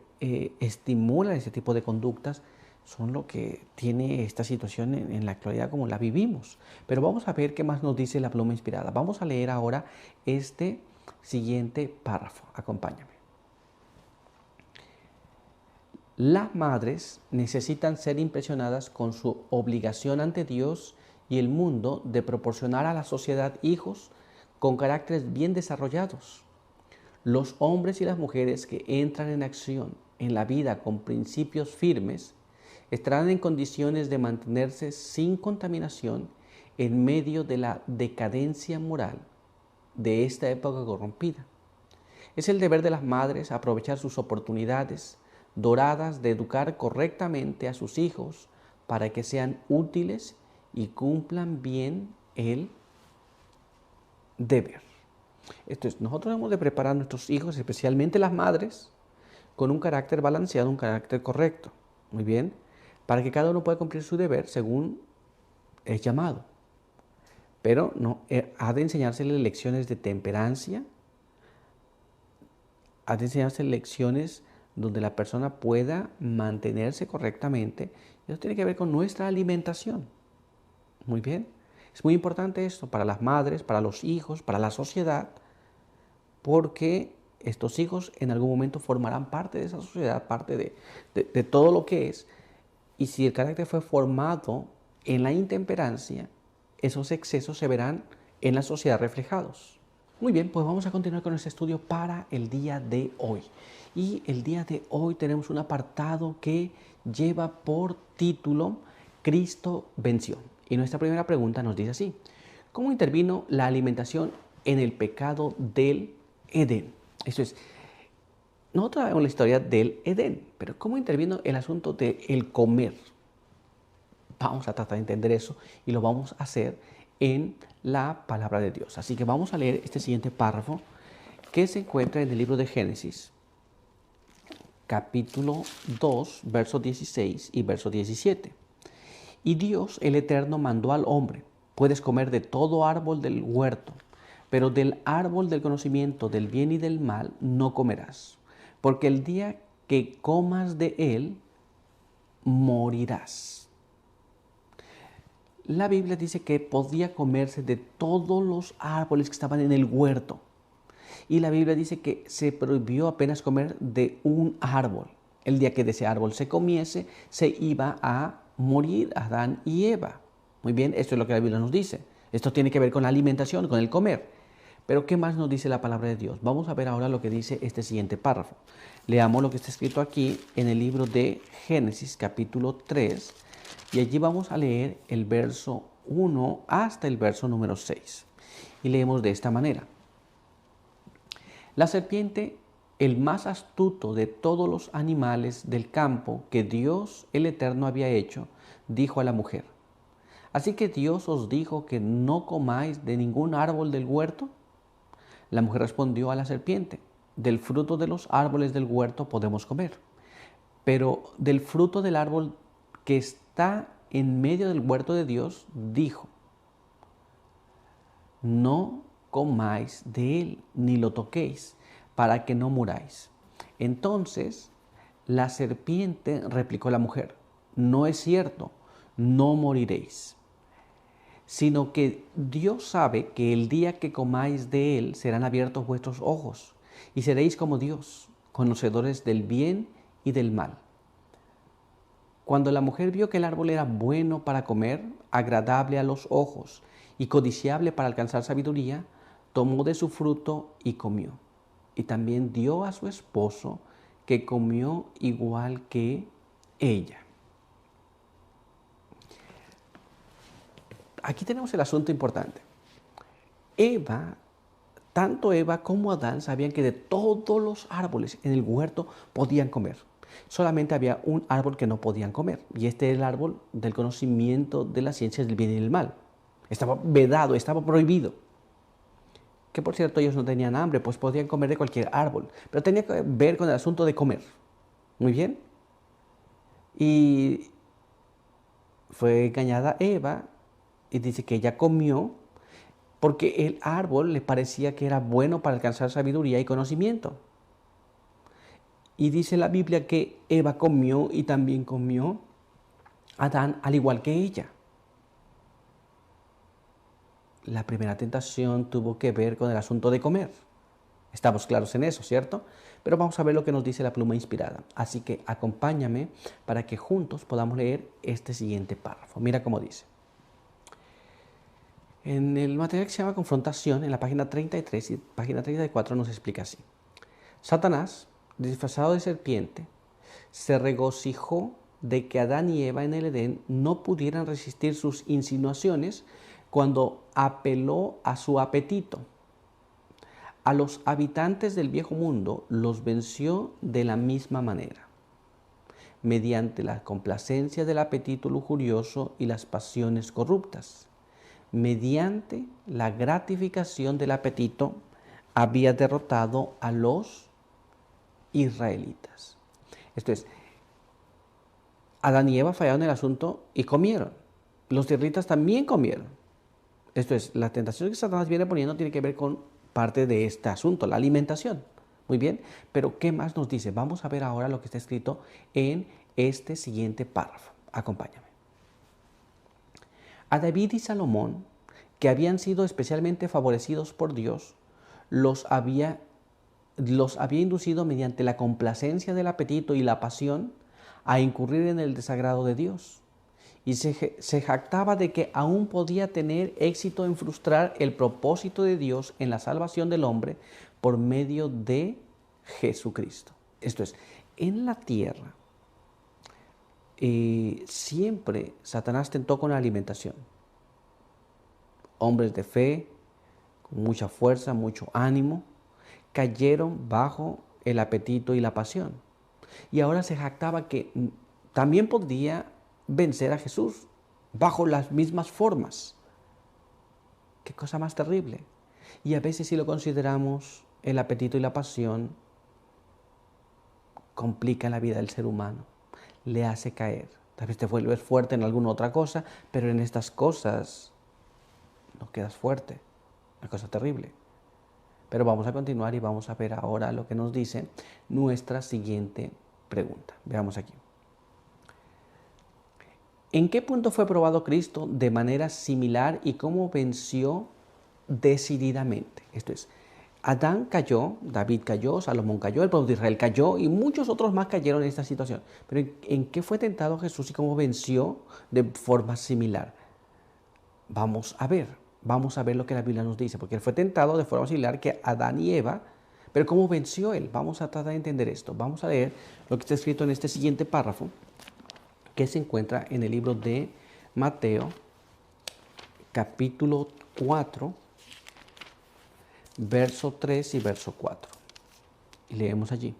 A: estimulan ese tipo de conductas, son lo que tiene esta situación en la actualidad como la vivimos. Pero vamos a ver qué más nos dice la pluma inspirada. Vamos a leer ahora este siguiente párrafo. Acompáñame. Las madres necesitan ser impresionadas con su obligación ante Dios y el mundo de proporcionar a la sociedad hijos con caracteres bien desarrollados. Los hombres y las mujeres que entran en acción en la vida con principios firmes estarán en condiciones de mantenerse sin contaminación en medio de la decadencia moral de esta época corrompida. Es el deber de las madres aprovechar sus oportunidades doradas de educar correctamente a sus hijos para que sean útiles y cumplan bien el deber. Esto es, nosotros hemos de preparar a nuestros hijos, especialmente las madres, con un carácter balanceado, un carácter correcto. Muy bien, para que cada uno pueda cumplir su deber según es llamado. Pero no, ha de enseñársele lecciones de temperancia, ha de enseñarse lecciones donde la persona pueda mantenerse correctamente. Eso tiene que ver con nuestra alimentación. Muy bien. Es muy importante esto para las madres, para los hijos, para la sociedad, porque estos hijos en algún momento formarán parte de esa sociedad, parte de todo lo que es. Y si el carácter fue formado en la intemperancia, esos excesos se verán en la sociedad reflejados. Muy bien, pues vamos a continuar con este estudio para el día de hoy. Y el día de hoy tenemos un apartado que lleva por título Cristo venció. Y nuestra primera pregunta nos dice así: ¿cómo intervino la alimentación en el pecado del Edén? Eso es, nosotros sabemos la historia del Edén, pero ¿cómo intervino el asunto del comer? Vamos a tratar de entender eso y lo vamos a hacer en la palabra de Dios. Así que vamos a leer este siguiente párrafo que se encuentra en el libro de Génesis, capítulo 2, versos 16 y verso 17. Y Dios el Eterno mandó al hombre: puedes comer de todo árbol del huerto, pero del árbol del conocimiento del bien y del mal no comerás, porque el día que comas de él, morirás. La Biblia dice que podía comerse de todos los árboles que estaban en el huerto. Y la Biblia dice que se prohibió apenas comer de un árbol. El día que de ese árbol se comiese, se iba a morir Adán y Eva. Muy bien, esto es lo que la Biblia nos dice. Esto tiene que ver con la alimentación, con el comer. Pero ¿qué más nos dice la palabra de Dios? Vamos a ver ahora lo que dice este siguiente párrafo. Leamos lo que está escrito aquí en el libro de Génesis, capítulo 3. Y allí vamos a leer el verso 1 hasta el verso número 6. Y leemos de esta manera: la serpiente, el más astuto de todos los animales del campo que Dios el Eterno había hecho, dijo a la mujer: ¿así que Dios os dijo que no comáis de ningún árbol del huerto? La mujer respondió a la serpiente: del fruto de los árboles del huerto podemos comer, Pero del fruto del árbol que está en medio del huerto de Dios, dijo, no comáis de él, ni lo toquéis, para que no muráis. Entonces la serpiente replicó a la mujer, no es cierto, no moriréis, sino que Dios sabe que el día que comáis de él serán abiertos vuestros ojos, y seréis como Dios, conocedores del bien y del mal. Cuando la mujer vio que el árbol era bueno para comer, agradable a los ojos y codiciable para alcanzar sabiduría, tomó de su fruto y comió. Y también dio a su esposo, que comió igual que ella. Aquí tenemos el asunto importante. Eva, tanto Eva como Adán sabían que de todos los árboles en el huerto podían comer. Solamente había un árbol que no podían comer, y este es el árbol del conocimiento de las ciencias del bien y del mal. Estaba vedado, estaba prohibido. Que por cierto ellos no tenían hambre, pues podían comer de cualquier árbol, pero tenía que ver con el asunto de comer. Muy bien. Y fue engañada Eva y dice que ella comió porque el árbol le parecía que era bueno para alcanzar sabiduría y conocimiento. Y dice la Biblia que Eva comió y también comió Adán al igual que ella. La primera tentación tuvo que ver con el asunto de comer. Estamos claros en eso, ¿cierto? Pero vamos a ver lo que nos dice la pluma inspirada. Así que acompáñame para que juntos podamos leer este siguiente párrafo. Mira cómo dice. En el material que se llama Confrontación, en la página 33 y página 34 nos explica así. Satanás, disfrazado de serpiente, se regocijó de que Adán y Eva en el Edén no pudieran resistir sus insinuaciones cuando apeló a su apetito. A los habitantes del viejo mundo los venció de la misma manera, mediante la complacencia del apetito lujurioso y las pasiones corruptas. Mediante la gratificación del apetito había derrotado a los israelitas. Esto es, Adán y Eva fallaron en el asunto y comieron. Los israelitas también comieron. Esto es, la tentación que Satanás viene poniendo tiene que ver con parte de este asunto, la alimentación. Muy bien, pero ¿qué más nos dice? Vamos a ver ahora lo que está escrito en este siguiente párrafo. Acompáñame. A David y Salomón, que habían sido especialmente favorecidos por Dios, los había inducido mediante la complacencia del apetito y la pasión a incurrir en el desagrado de Dios. Y se jactaba de que aún podía tener éxito en frustrar el propósito de Dios en la salvación del hombre por medio de Jesucristo. Esto es, en la tierra siempre Satanás tentó con la alimentación. Hombres de fe, con mucha fuerza, mucho ánimo, cayeron bajo el apetito y la pasión. Y ahora se jactaba que también podía vencer a Jesús bajo las mismas formas. Qué cosa más terrible. Y a veces, si lo consideramos, el apetito y la pasión complican la vida del ser humano, le hace caer. Tal vez te vuelves fuerte en alguna otra cosa, pero en estas cosas no quedas fuerte. Una cosa terrible. Pero vamos a continuar y vamos a ver ahora lo que nos dice nuestra siguiente pregunta. Veamos aquí. ¿En qué punto fue probado Cristo de manera similar y cómo venció decididamente? Esto es, Adán cayó, David cayó, Salomón cayó, el pueblo de Israel cayó y muchos otros más cayeron en esta situación. Pero ¿en qué fue tentado Jesús y cómo venció de forma similar? Vamos a ver lo que la Biblia nos dice, porque él fue tentado de forma similar que Adán y Eva, pero ¿cómo venció él? Vamos a tratar de entender esto. Vamos a leer lo que está escrito en este siguiente párrafo, que se encuentra en el libro de Mateo, capítulo 4, verso 3 y verso 4. Y leemos allí.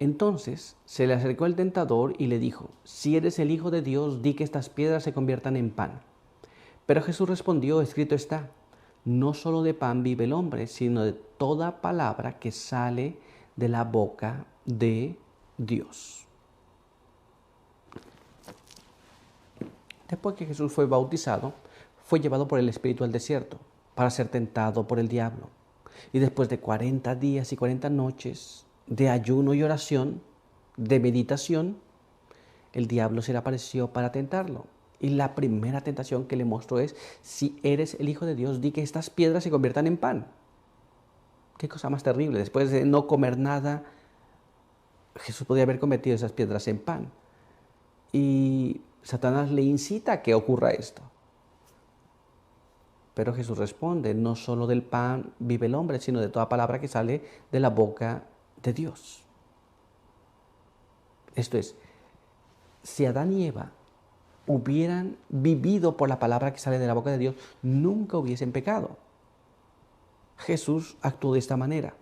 A: Entonces se le acercó el tentador y le dijo, si eres el Hijo de Dios, di que estas piedras se conviertan en pan. Pero Jesús respondió, escrito está, no solo de pan vive el hombre, sino de toda palabra que sale de la boca de Dios. Después que Jesús fue bautizado, fue llevado por el Espíritu al desierto para ser tentado por el diablo. Y después de 40 días y 40 noches de ayuno y oración, de meditación, el diablo se le apareció para tentarlo. Y la primera tentación que le mostró es, si eres el Hijo de Dios, di que estas piedras se conviertan en pan. Qué cosa más terrible. Después de no comer nada, Jesús podía haber convertido esas piedras en pan. Y Satanás le incita a que ocurra esto. Pero Jesús responde, no solo del pan vive el hombre, sino de toda palabra que sale de la boca de Dios. Esto es, si Adán y Eva hubieran vivido por la palabra que sale de la boca de Dios, nunca hubiesen pecado. Jesús actuó de esta manera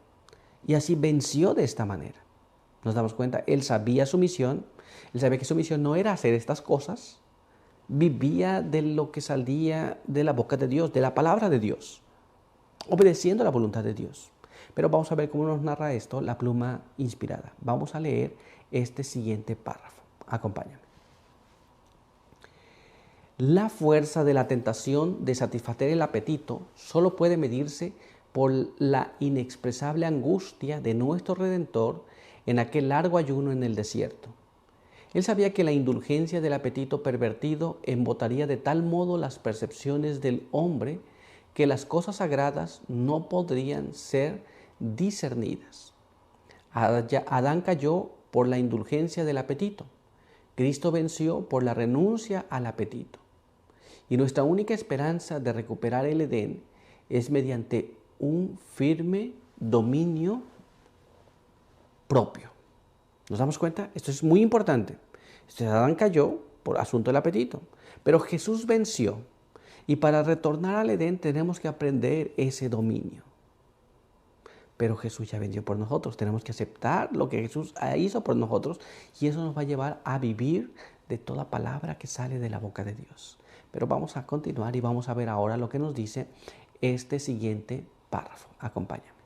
A: y así venció de esta manera. Nos damos cuenta, él sabía su misión, él sabía que su misión no era hacer estas cosas, vivía de lo que salía de la boca de Dios, de la palabra de Dios, obedeciendo la voluntad de Dios. Pero vamos a ver cómo nos narra esto la pluma inspirada. Vamos a leer este siguiente párrafo. Acompáñame. La fuerza de la tentación de satisfacer el apetito solo puede medirse por la inexpresable angustia de nuestro Redentor en aquel largo ayuno en el desierto. Él sabía que la indulgencia del apetito pervertido embotaría de tal modo las percepciones del hombre que las cosas sagradas no podrían ser discernidas. Adán cayó por la indulgencia del apetito. Cristo venció por la renuncia al apetito. Y nuestra única esperanza de recuperar el Edén es mediante un firme dominio propio. ¿Nos damos cuenta? Esto es muy importante. Adán cayó por asunto del apetito, pero Jesús venció. Y para retornar al Edén tenemos que aprender ese dominio. Pero Jesús ya venció por nosotros. Tenemos que aceptar lo que Jesús hizo por nosotros y eso nos va a llevar a vivir de toda palabra que sale de la boca de Dios. Pero vamos a continuar y vamos a ver ahora lo que nos dice este siguiente párrafo. Acompáñame.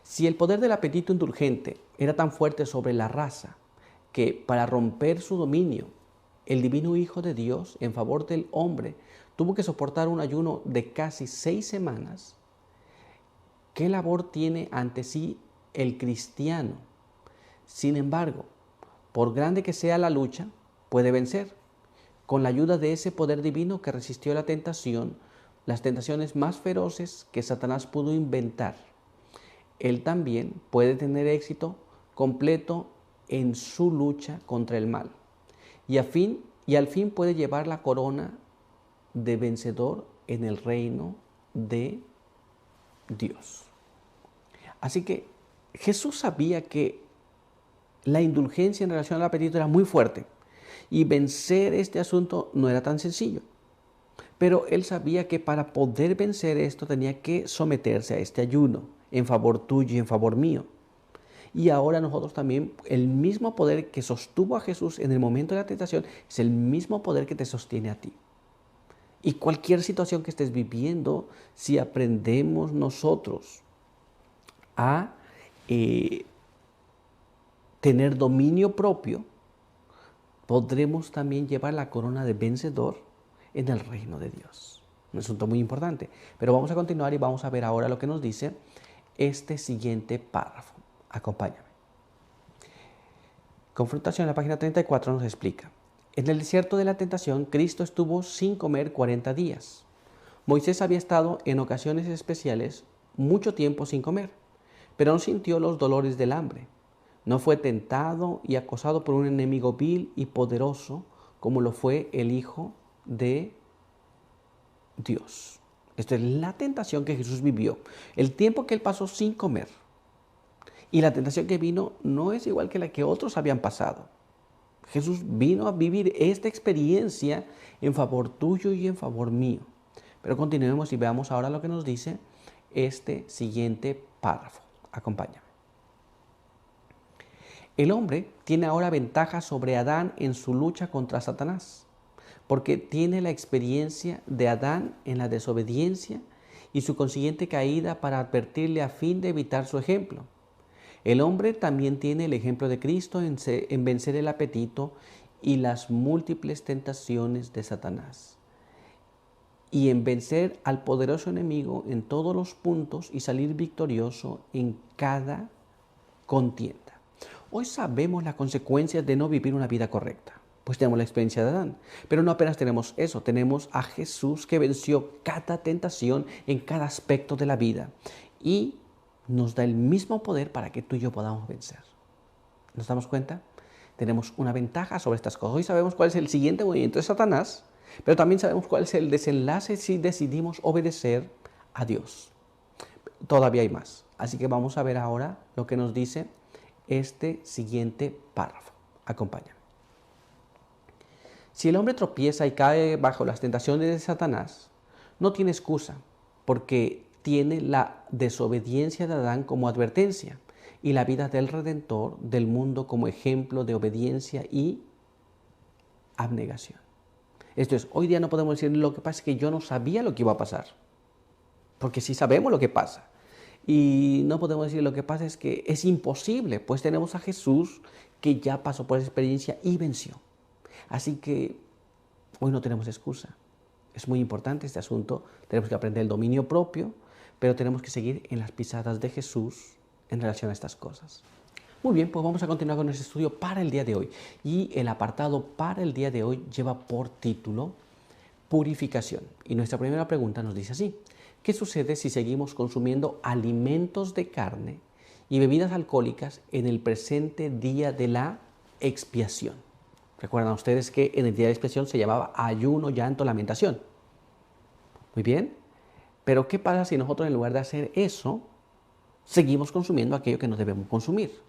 A: Si el poder del apetito indulgente era tan fuerte sobre la raza que para romper su dominio, el divino Hijo de Dios en favor del hombre tuvo que soportar un ayuno de casi 6 semanas, ¿qué labor tiene ante sí el cristiano? Sin embargo, por grande que sea la lucha, puede vencer. Con la ayuda de ese poder divino que resistió la tentación, las tentaciones más feroces que Satanás pudo inventar. Él también puede tener éxito completo en su lucha contra el mal. Y al fin puede llevar la corona de vencedor en el reino de Dios. Así que Jesús sabía que la indulgencia en relación al apetito era muy fuerte y vencer este asunto no era tan sencillo. Pero él sabía que para poder vencer esto tenía que someterse a este ayuno en favor tuyo y en favor mío. Y ahora nosotros también, el mismo poder que sostuvo a Jesús en el momento de la tentación es el mismo poder que te sostiene a ti. Y cualquier situación que estés viviendo, si aprendemos nosotros a tener dominio propio, podremos también llevar la corona de vencedor en el reino de Dios. Un asunto muy importante. Pero vamos a continuar y vamos a ver ahora lo que nos dice este siguiente párrafo. Acompáñame. Confrontación, en la página 34 nos explica. En el desierto de la tentación, Cristo estuvo sin comer 40 días. Moisés había estado en ocasiones especiales mucho tiempo sin comer, pero no sintió los dolores del hambre. No fue tentado y acosado por un enemigo vil y poderoso como lo fue el Hijo de Dios. Esta es la tentación que Jesús vivió. El tiempo que él pasó sin comer. Y la tentación que vino no es igual que la que otros habían pasado. Jesús vino a vivir esta experiencia en favor tuyo y en favor mío. Pero continuemos y veamos ahora lo que nos dice este siguiente párrafo. Acompáñame. El hombre tiene ahora ventaja sobre Adán en su lucha contra Satanás, porque tiene la experiencia de Adán en la desobediencia y su consiguiente caída para advertirle a fin de evitar su ejemplo. El hombre también tiene el ejemplo de Cristo en vencer el apetito y las múltiples tentaciones de Satanás, y en vencer al poderoso enemigo en todos los puntos y salir victorioso en cada contienda. Hoy sabemos las consecuencias de no vivir una vida correcta, pues tenemos la experiencia de Adán. Pero no apenas tenemos eso, tenemos a Jesús que venció cada tentación en cada aspecto de la vida y nos da el mismo poder para que tú y yo podamos vencer. ¿Nos damos cuenta? Tenemos una ventaja sobre estas cosas. Hoy sabemos cuál es el siguiente movimiento de Satanás, pero también sabemos cuál es el desenlace si decidimos obedecer a Dios. Todavía hay más. Así que vamos a ver ahora lo que nos dice este siguiente párrafo. Acompáñame. Si el hombre tropieza y cae bajo las tentaciones de Satanás, no tiene excusa, porque tiene la desobediencia de Adán como advertencia y la vida del Redentor del mundo como ejemplo de obediencia y abnegación. Esto es, hoy día no podemos decir lo que pasa es que yo no sabía lo que iba a pasar, porque sí sabemos lo que pasa. Y no podemos decir lo que pasa es que es imposible, pues tenemos a Jesús que ya pasó por esa experiencia y venció. Así que hoy no tenemos excusa. Es muy importante este asunto, tenemos que aprender el dominio propio, pero tenemos que seguir en las pisadas de Jesús en relación a estas cosas. Muy bien, pues vamos a continuar con nuestro estudio para el día de hoy. Y el apartado para el día de hoy lleva por título Purificación. Y nuestra primera pregunta nos dice así: ¿qué sucede si seguimos consumiendo alimentos de carne y bebidas alcohólicas en el presente día de la expiación? Recuerdan ustedes que en el día de la expiación se llamaba ayuno, llanto, lamentación. Muy bien, pero ¿qué pasa si nosotros en lugar de hacer eso, seguimos consumiendo aquello que no debemos consumir?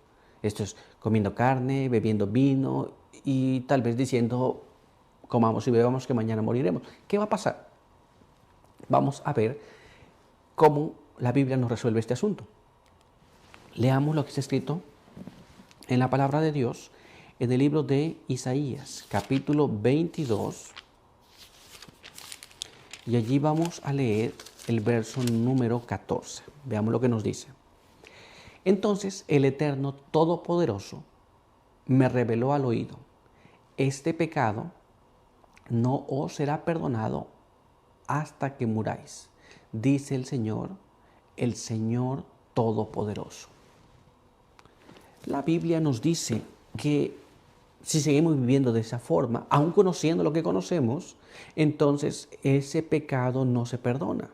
A: Esto es comiendo carne, bebiendo vino y tal vez diciendo comamos y bebamos que mañana moriremos. ¿Qué va a pasar? Vamos a ver cómo la Biblia nos resuelve este asunto. Leamos lo que está escrito en la palabra de Dios en el libro de Isaías, capítulo 22. Y allí vamos a leer el verso número 14. Veamos lo que nos dice. Entonces el Eterno Todopoderoso me reveló al oído: este pecado no os será perdonado hasta que muráis, dice el Señor Todopoderoso. La Biblia nos dice que si seguimos viviendo de esa forma, aun conociendo lo que conocemos, entonces ese pecado no se perdona.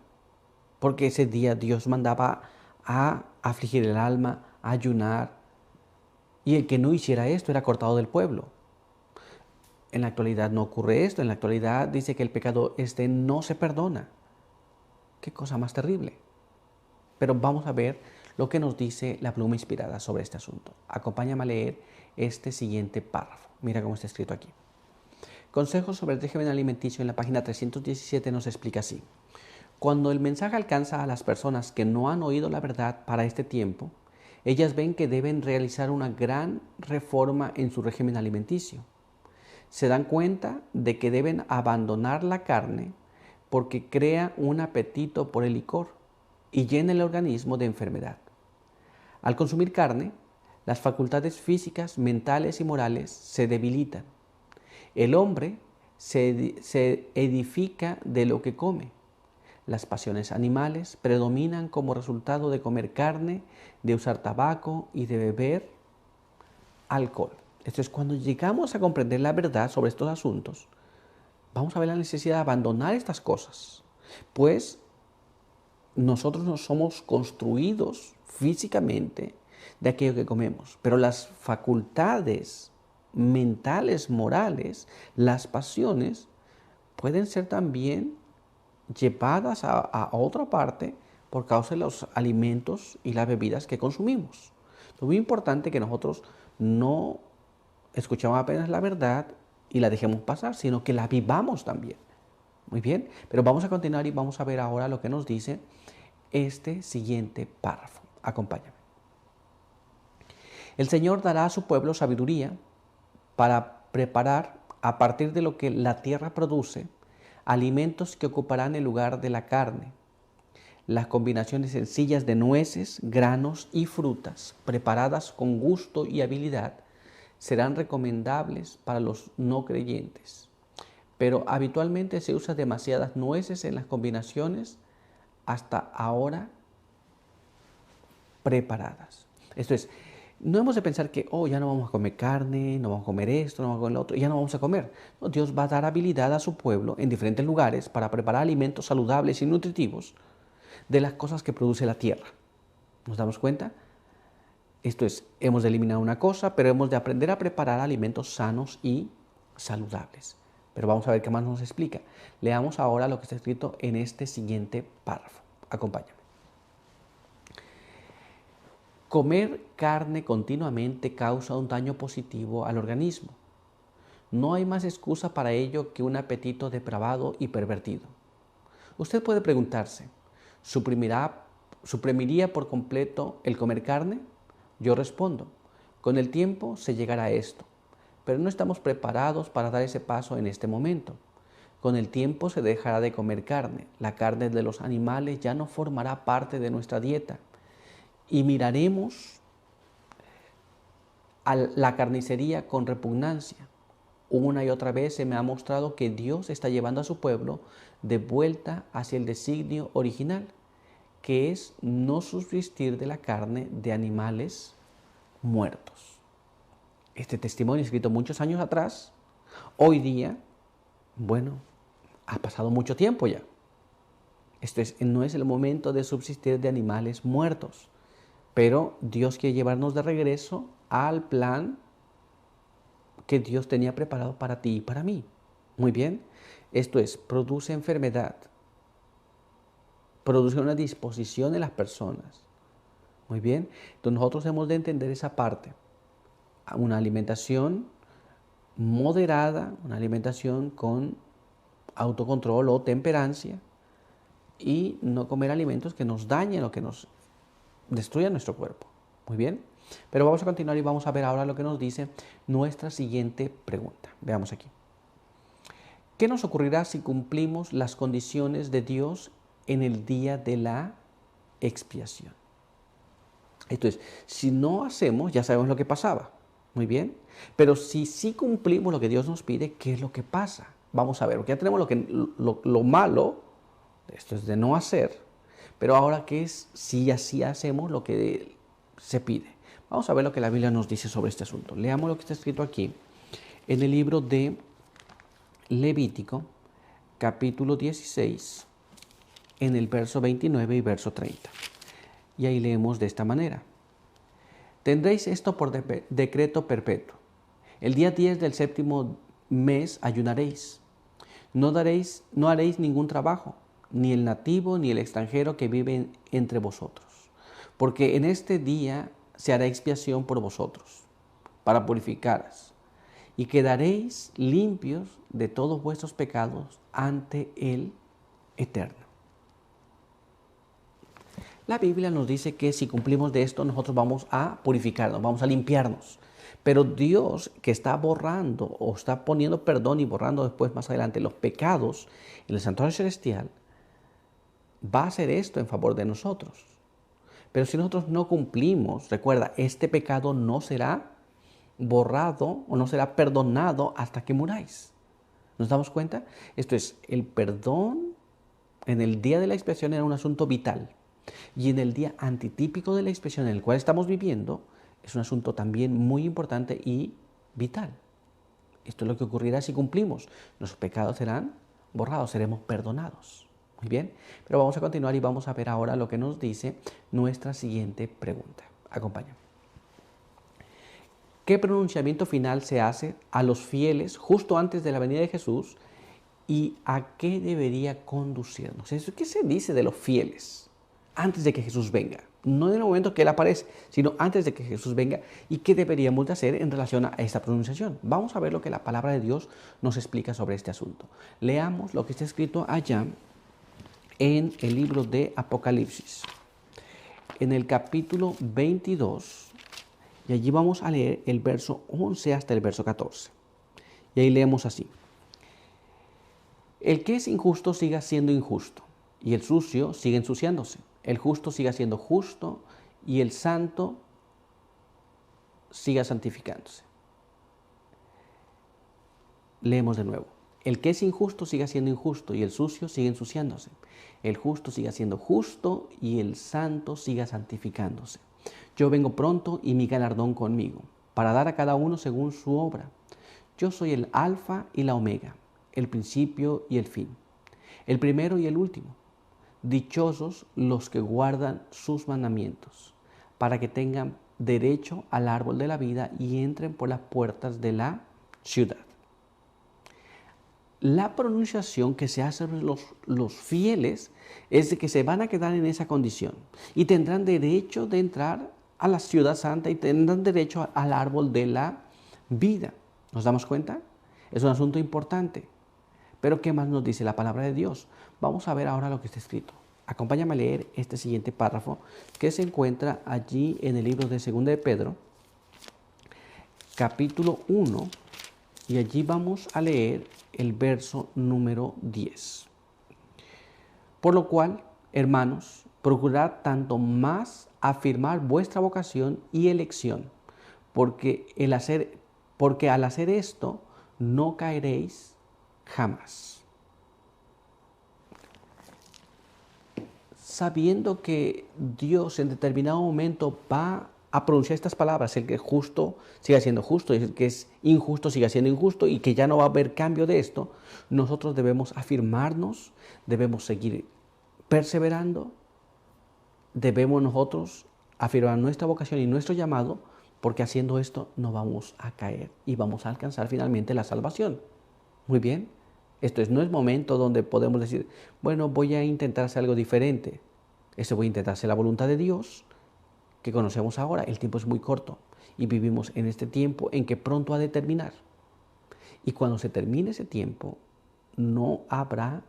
A: Porque ese día Dios mandaba a afligir el alma, a ayunar, y el que no hiciera esto era cortado del pueblo. En la actualidad no ocurre esto, en la actualidad dice que el pecado no se perdona. Qué cosa más terrible. Pero vamos a ver lo que nos dice la pluma inspirada sobre este asunto. Acompáñame a leer este siguiente párrafo. Mira cómo está escrito aquí. Consejos sobre el régimen alimenticio en la página 317 nos explica así: cuando el mensaje alcanza a las personas que no han oído la verdad para este tiempo, ellas ven que deben realizar una gran reforma en su régimen alimenticio. Se dan cuenta de que deben abandonar la carne porque crea un apetito por el licor y llena el organismo de enfermedad. Al consumir carne, las facultades físicas, mentales y morales se debilitan. El hombre se edifica de lo que come. Las pasiones animales predominan como resultado de comer carne, de usar tabaco y de beber alcohol. Esto es, cuando llegamos a comprender la verdad sobre estos asuntos, vamos a ver la necesidad de abandonar estas cosas, pues nosotros no somos construidos físicamente de aquello que comemos, pero las facultades mentales, morales, las pasiones, pueden ser también llevadas a otra parte por causa de los alimentos y las bebidas que consumimos. Es muy importante que nosotros no escuchemos apenas la verdad y la dejemos pasar, sino que la vivamos también. Muy bien, pero vamos a continuar y vamos a ver ahora lo que nos dice este siguiente párrafo. Acompáñame. El Señor dará a su pueblo sabiduría para preparar, a partir de lo que la tierra produce, alimentos que ocuparán el lugar de la carne. Las combinaciones sencillas de nueces, granos y frutas, preparadas con gusto y habilidad, serán recomendables para los no creyentes. Pero habitualmente se usan demasiadas nueces en las combinaciones hasta ahora preparadas. Esto es, no hemos de pensar que, ya no vamos a comer carne, no vamos a comer esto, no vamos a comer lo otro, y ya no vamos a comer. No, Dios va a dar habilidad a su pueblo en diferentes lugares para preparar alimentos saludables y nutritivos de las cosas que produce la tierra. ¿Nos damos cuenta? Esto es, hemos de eliminar una cosa, pero hemos de aprender a preparar alimentos sanos y saludables. Pero vamos a ver qué más nos explica. Leamos ahora lo que está escrito en este siguiente párrafo. Acompáñame. Comer carne continuamente causa un daño positivo al organismo. No hay más excusa para ello que un apetito depravado y pervertido. Usted puede preguntarse, ¿suprimiría por completo el comer carne? Yo respondo, con el tiempo se llegará a esto, pero no estamos preparados para dar ese paso en este momento. Con el tiempo se dejará de comer carne. La carne de los animales ya no formará parte de nuestra dieta. Y miraremos a la carnicería con repugnancia. Una y otra vez se me ha mostrado que Dios está llevando a su pueblo de vuelta hacia el designio original, que es no subsistir de la carne de animales muertos. Este testimonio escrito muchos años atrás, hoy día, ha pasado mucho tiempo ya. No es el momento de subsistir de animales muertos. Pero Dios quiere llevarnos de regreso al plan que Dios tenía preparado para ti y para mí. Muy bien. Esto es, produce enfermedad. Produce una disposición en las personas. Muy bien. Entonces nosotros hemos de entender esa parte. Una alimentación moderada, una alimentación con autocontrol o temperancia y no comer alimentos que nos dañen o que nos destruyan nuestro cuerpo. Muy bien, pero vamos a continuar y vamos a ver ahora lo que nos dice nuestra siguiente pregunta. Veamos aquí. ¿Qué nos ocurrirá si cumplimos las condiciones de Dios en el día de la expiación? Esto es, si no hacemos, ya sabemos lo que pasaba. Muy bien, pero si sí cumplimos lo que Dios nos pide, ¿qué es lo que pasa? Vamos a ver, porque ya tenemos lo malo, esto es de no hacer. Pero ahora, ¿qué es si así hacemos lo que se pide? Vamos a ver lo que la Biblia nos dice sobre este asunto. Leamos lo que está escrito aquí en el libro de Levítico, capítulo 16, en el verso 29 y verso 30. Y ahí leemos de esta manera. Tendréis esto por decreto perpetuo. El día 10 del séptimo mes ayunaréis. No haréis ningún trabajo, ni el nativo ni el extranjero que vive entre vosotros. Porque en este día se hará expiación por vosotros, para purificaros, y quedaréis limpios de todos vuestros pecados ante el Eterno. La Biblia nos dice que si cumplimos de esto, nosotros vamos a purificarnos, vamos a limpiarnos. Pero Dios, que está borrando o está poniendo perdón y borrando después más adelante los pecados en el santuario celestial, va a hacer esto en favor de nosotros. Pero si nosotros no cumplimos, recuerda, este pecado no será borrado o no será perdonado hasta que muráis. ¿Nos damos cuenta? Esto es, el perdón en el día de la expiación era un asunto vital. Y en el día antitípico de la expiación en el cual estamos viviendo, es un asunto también muy importante y vital. Esto es lo que ocurrirá si cumplimos. Nuestros pecados serán borrados, seremos perdonados. Muy bien, pero vamos a continuar y vamos a ver ahora lo que nos dice nuestra siguiente pregunta. Acompáñame. ¿Qué pronunciamiento final se hace a los fieles justo antes de la venida de Jesús y a qué debería conducirnos? ¿Qué se dice de los fieles antes de que Jesús venga? No en el momento que Él aparece, sino antes de que Jesús venga y qué deberíamos de hacer en relación a esta pronunciación. Vamos a ver lo que la palabra de Dios nos explica sobre este asunto. Leamos lo que está escrito allá en el libro de Apocalipsis, en el capítulo 22 Y allí vamos a leer el verso 11 hasta el verso 14. Y ahí leemos así. El que es injusto siga siendo injusto, y el sucio sigue ensuciándose. El justo siga siendo justo, y el santo siga santificándose. Leemos de nuevo. El que es injusto siga siendo injusto, y el sucio sigue ensuciándose. El justo siga siendo justo, y el santo siga santificándose. Yo vengo pronto y mi galardón conmigo, para dar a cada uno según su obra. Yo soy el alfa y la omega, el principio y el fin, el primero y el último. Dichosos los que guardan sus mandamientos, para que tengan derecho al árbol de la vida y entren por las puertas de la ciudad. La pronunciación que se hace sobre los fieles es de que se van a quedar en esa condición y tendrán derecho de entrar a la ciudad santa y tendrán derecho al árbol de la vida. ¿Nos damos cuenta? Es un asunto importante. Pero ¿qué más nos dice la palabra de Dios? Vamos a ver ahora lo que está escrito. Acompáñame a leer este siguiente párrafo que se encuentra allí en el libro de 2 de Pedro, capítulo 1, y allí vamos a leer el verso número 10. Por lo cual, hermanos, procurad tanto más afirmar vuestra vocación y elección, porque al hacer esto no caeréis jamás. Sabiendo que Dios en determinado momento va a pronunciar estas palabras, el que es justo siga siendo justo, y el que es injusto siga siendo injusto, y que ya no va a haber cambio de esto, nosotros debemos afirmarnos, debemos seguir perseverando, debemos nosotros afirmar nuestra vocación y nuestro llamado, porque haciendo esto no vamos a caer y vamos a alcanzar finalmente la salvación. Muy bien, no es momento donde podemos decir, bueno, voy a intentar hacer algo diferente. Voy a intentar hacer la voluntad de Dios, que conocemos ahora. El tiempo es muy corto y vivimos en este tiempo en que pronto ha de terminar. Y cuando se termine ese tiempo, no habrá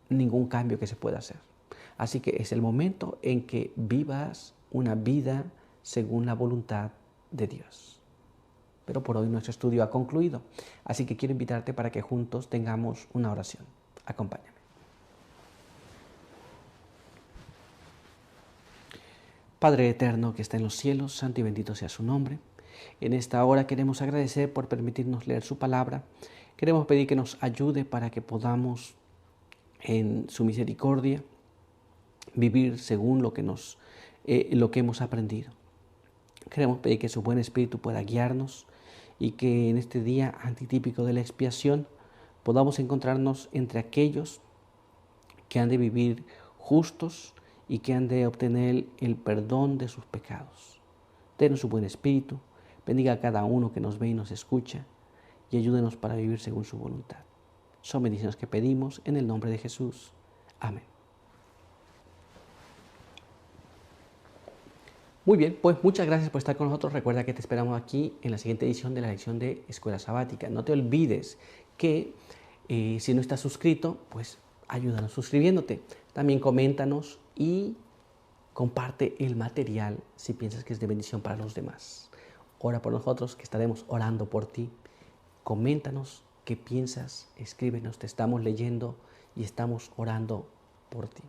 A: ningún cambio que se pueda hacer. Así que es el momento en que vivas una vida según la voluntad de Dios. Pero por hoy nuestro estudio ha concluido, así que quiero invitarte para que juntos tengamos una oración. Acompáñame. Padre eterno que está en los cielos, santo y bendito sea su nombre. En esta hora queremos agradecer por permitirnos leer su palabra. Queremos pedir que nos ayude para que podamos, en su misericordia, vivir según lo que hemos aprendido. Queremos pedir que su buen espíritu pueda guiarnos y que en este día antitípico de la expiación podamos encontrarnos entre aquellos que han de vivir justos y que han de obtener el perdón de sus pecados. Denos su buen espíritu, bendiga a cada uno que nos ve y nos escucha y ayúdenos para vivir según su voluntad. Son bendiciones que pedimos en el nombre de Jesús. Amén. Muy bien, pues muchas gracias por estar con nosotros. Recuerda que te esperamos aquí en la siguiente edición de la lección de Escuela Sabática. No te olvides que si no estás suscrito, pues ayúdanos suscribiéndote. También coméntanos y comparte el material si piensas que es de bendición para los demás. Ora por nosotros, que estaremos orando por ti. Coméntanos qué piensas, escríbenos, te estamos leyendo y estamos orando por ti.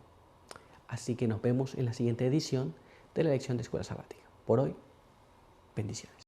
A: Así que nos vemos en la siguiente edición de la lección de Escuela Sabática. Por hoy, bendiciones.